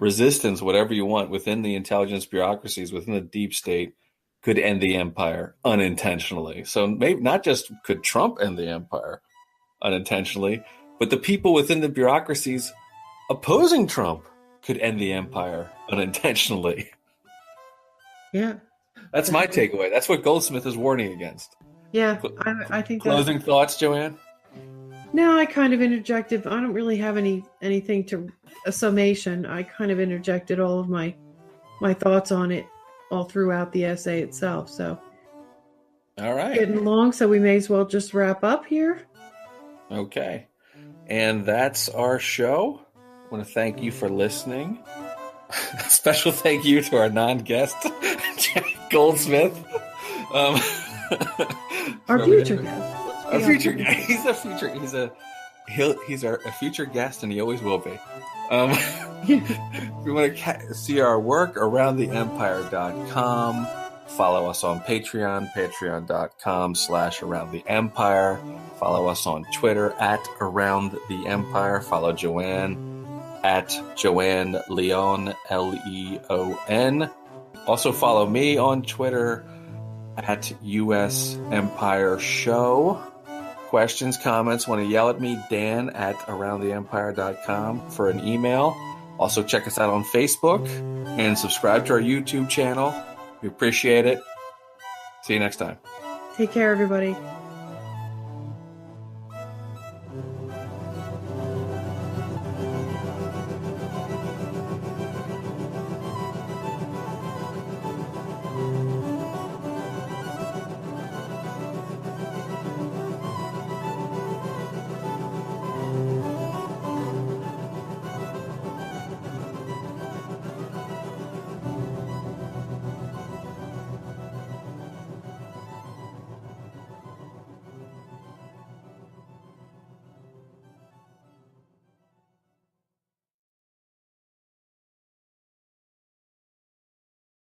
resistance, whatever you want, within the intelligence bureaucracies, within the deep state, could end the empire unintentionally. So maybe not just could Trump end the empire unintentionally, but the people within the bureaucracies opposing Trump could end the empire unintentionally. Yeah. That's my takeaway. That's what Goldsmith is warning against. Yeah, I think Closing thoughts, Joanne? No, I kind of interjected. I don't really have anything to a summation. I kind of interjected all of my thoughts on it all throughout the essay itself. So, all right, getting long, so we may as well just wrap up here. Okay, and that's our show. I want to thank you for listening. A special thank you to our non-guest, Jack Goldsmith. Our future guest. Our future guest. He's a future guest, and he always will be. If you want to see our work, aroundtheempire.com. Follow us on Patreon, patreon.com/aroundtheempire. Follow us on Twitter @aroundtheempire. Follow Joanne @Joanne Leon, Leon. Also follow me on Twitter @US Empire Show. Questions, comments, want to yell at me, Dan @aroundtheempire.com for an email. Also check us out on Facebook and subscribe to our YouTube channel. We appreciate it. See you next time. Take care, everybody.